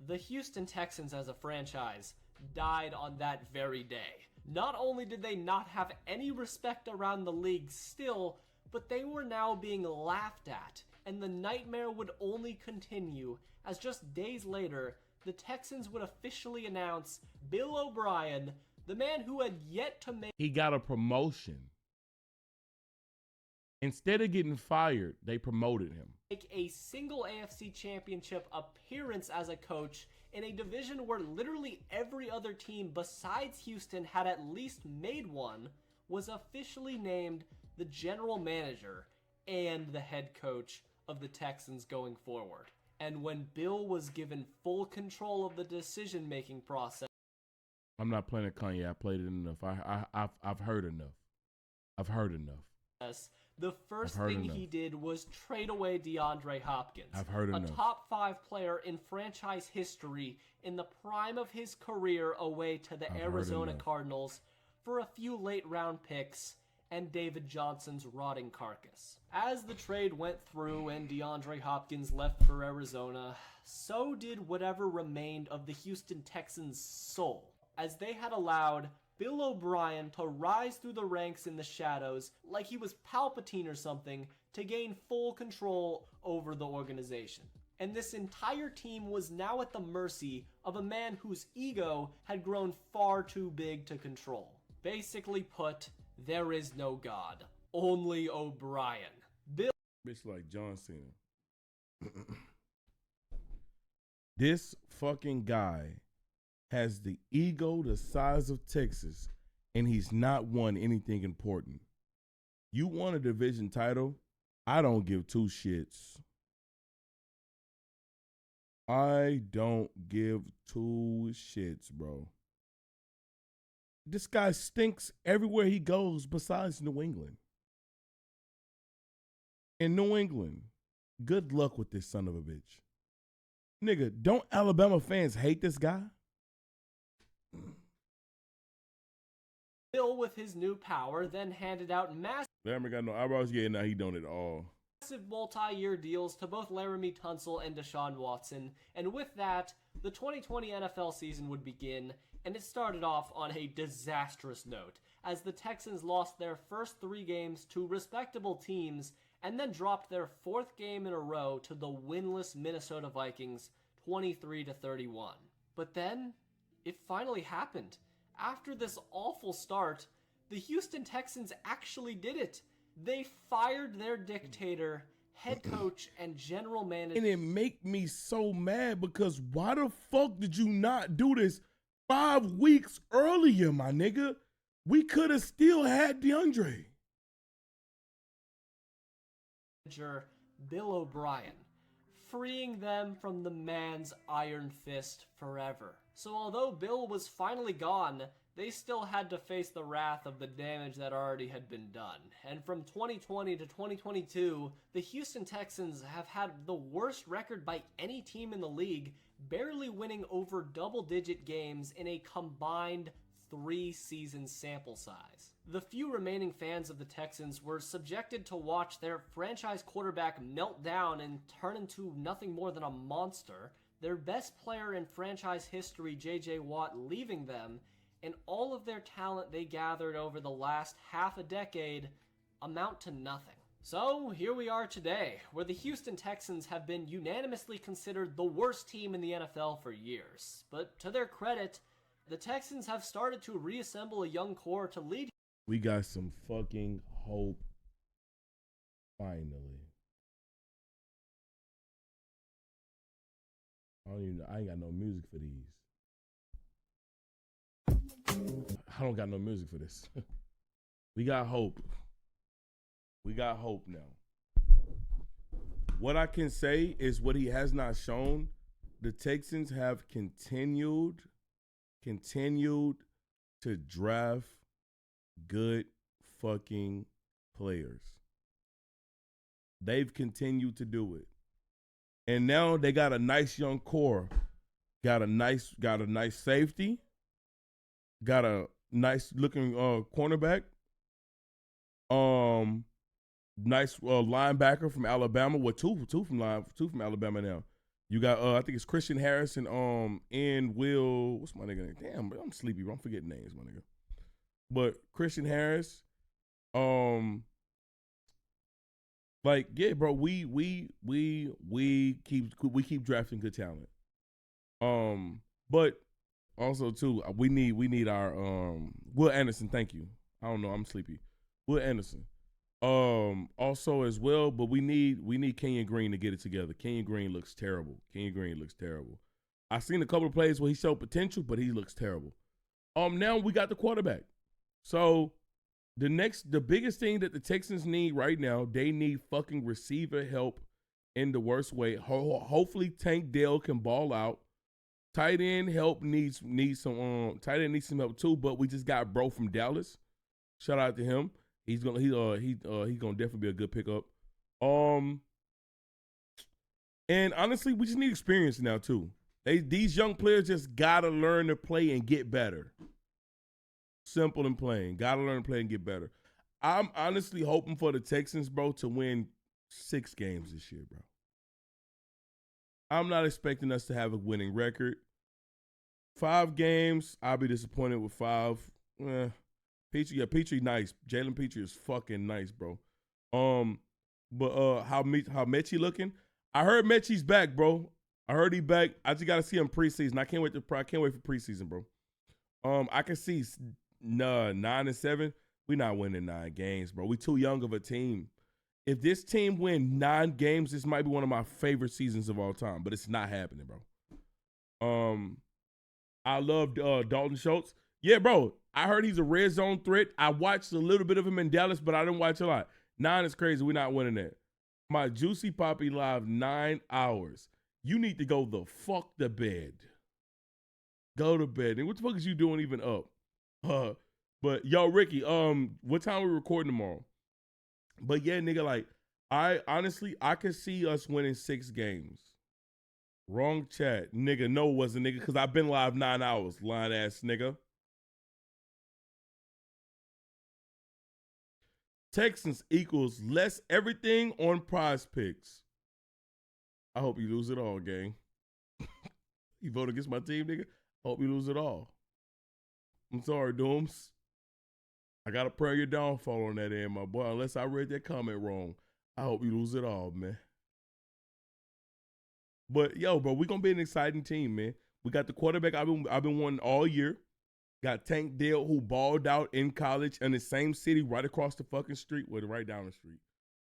The Houston Texans as a franchise died on that very day. Not only did they not have any respect around the league still, but they were now being laughed at, and the nightmare would only continue as just days later, the Texans would officially announce Bill O'Brien, the man who had yet to make... He got a promotion. Instead of getting fired, they promoted him. ...make a single AFC championship appearance as a coach in a division where literally every other team besides Houston had at least made one, was officially named the general manager and the head coach of the Texans going forward. And when Bill was given full control of the decision-making process... I'm not playing it, Kanye. I played it enough. I've heard enough. I've heard enough. The first thing he did was trade away DeAndre Hopkins, I've heard enough. A top 5 player in franchise history in the prime of his career, away to the Arizona Cardinals for a few late-round picks and David Johnson's rotting carcass. As the trade went through and DeAndre Hopkins left for Arizona, so did whatever remained of the Houston Texans' soul, as they had allowed Bill O'Brien to rise through the ranks in the shadows like he was Palpatine or something to gain full control over the organization. And this entire team was now at the mercy of a man whose ego had grown far too big to control. Basically put, there is no God, only O'Brien. Bill... Bitch like John Cena. This fucking guy has the ego the size of Texas, and he's not won anything important. You won a division title, I don't give two shits. I don't give two shits, bro. This guy stinks everywhere he goes besides New England. In New England, good luck with this son of a bitch. Nigga, don't Alabama fans hate this guy? Bill, with his new power, then handed out Laramie got no eyebrows. Yeah, now he don't at all. massive multi-year deals to both Laramie Tunsil and Deshaun Watson, and with that, the 2020 NFL season would begin, and it started off on a disastrous note, as the Texans lost their first 3 games to respectable teams, and then dropped their 4th game in a row to the winless Minnesota Vikings, 23-31. But then, it finally happened. After this awful start, the Houston Texans actually did it. They fired their dictator, head coach, and general manager. And it make me so mad because why the fuck did you not do this 5 weeks earlier, my nigga? We could have still had DeAndre. Bill O'Brien, freeing them from the man's iron fist forever. So although Bill was finally gone, they still had to face the wrath of the damage that already had been done. And from 2020 to 2022, the Houston Texans have had the worst record by any team in the league, barely winning over double-digit games in a combined 3-season sample size. The few remaining fans of the Texans were subjected to watch their franchise quarterback melt down and turn into nothing more than a monster, their best player in franchise history, J.J. Watt, leaving them, and all of their talent they gathered over the last half a decade amount to nothing. So here we are today, where the Houston Texans have been unanimously considered the worst team in the NFL for years. But to their credit, the Texans have started to reassemble a young core to lead. We got some fucking hope. Finally. I ain't got no music for these. I don't got no music for this. We got hope. We got hope now. What I can say is what he has not shown. The Texans have continued to draft good fucking players. They've continued to do it. And now they got a nice young core. Got a nice safety. Got a nice looking cornerback. Nice linebacker from Alabama. Well, two from Alabama now. You got I think it's Christian Harris and Will. What's my nigga name? Damn, I'm sleepy. I'm forgetting names, my nigga. But Christian Harris, like, yeah, bro, we keep drafting good talent. But also too, we need our Will Anderson. Thank you. I don't know, I'm sleepy. Will Anderson. Also as well, but we need Kenyon Green to get it together. Kenyon Green looks terrible. I've seen a couple of plays where he showed potential, but he looks terrible. Now we got the quarterback. So the biggest thing that the Texans need right now, they need fucking receiver help in the worst way. Hopefully Tank Dell can ball out. Tight end help needs some help too, but we just got bro from Dallas. Shout out to him. He's gonna definitely be a good pickup. And honestly, we just need experience now too. These young players just gotta learn to play and get better. Simple and plain. Gotta learn to play and get better. I'm honestly hoping for the Texans, bro, to win 6 games this year, bro. I'm not expecting us to have a winning record. 5 games, I'll be disappointed with 5. Petrie nice. Jalen Petrie is fucking nice, bro. But how Mechie looking? I heard Mechie's back, bro. I heard he back. I just gotta see him preseason. I can't wait for preseason, bro. I can see 9-7. We not winning 9 games, bro. We too young of a team. If this team win 9 games, this might be one of my favorite seasons of all time, but it's not happening, bro. I love Dalton Schultz. Yeah, bro. I heard he's a red zone threat. I watched a little bit of him in Dallas, but I didn't watch a lot. 9 is crazy. We're not winning that. My Juicy Poppy live 9 hours. You need to go the fuck to bed. Go to bed. And what the fuck is you doing even up? But yo, Ricky, what time we recording tomorrow? But yeah, nigga, like I can see us winning 6 games. Wrong chat, nigga. No, it wasn't, nigga, because I've been live 9 hours, lying ass nigga. Texans equals less everything on Prize Picks. I hope you lose it all, gang. You vote against my team, nigga? I hope you lose it all. I'm sorry, Dooms. I got to pray your downfall on that end, my boy. Unless I read that comment wrong. I hope you lose it all, man. But, yo, bro, we're going to be an exciting team, man. We got the quarterback I've been wanting all year. Got Tank Dell, who balled out in college in the same city right across the fucking street. Well, right down the street.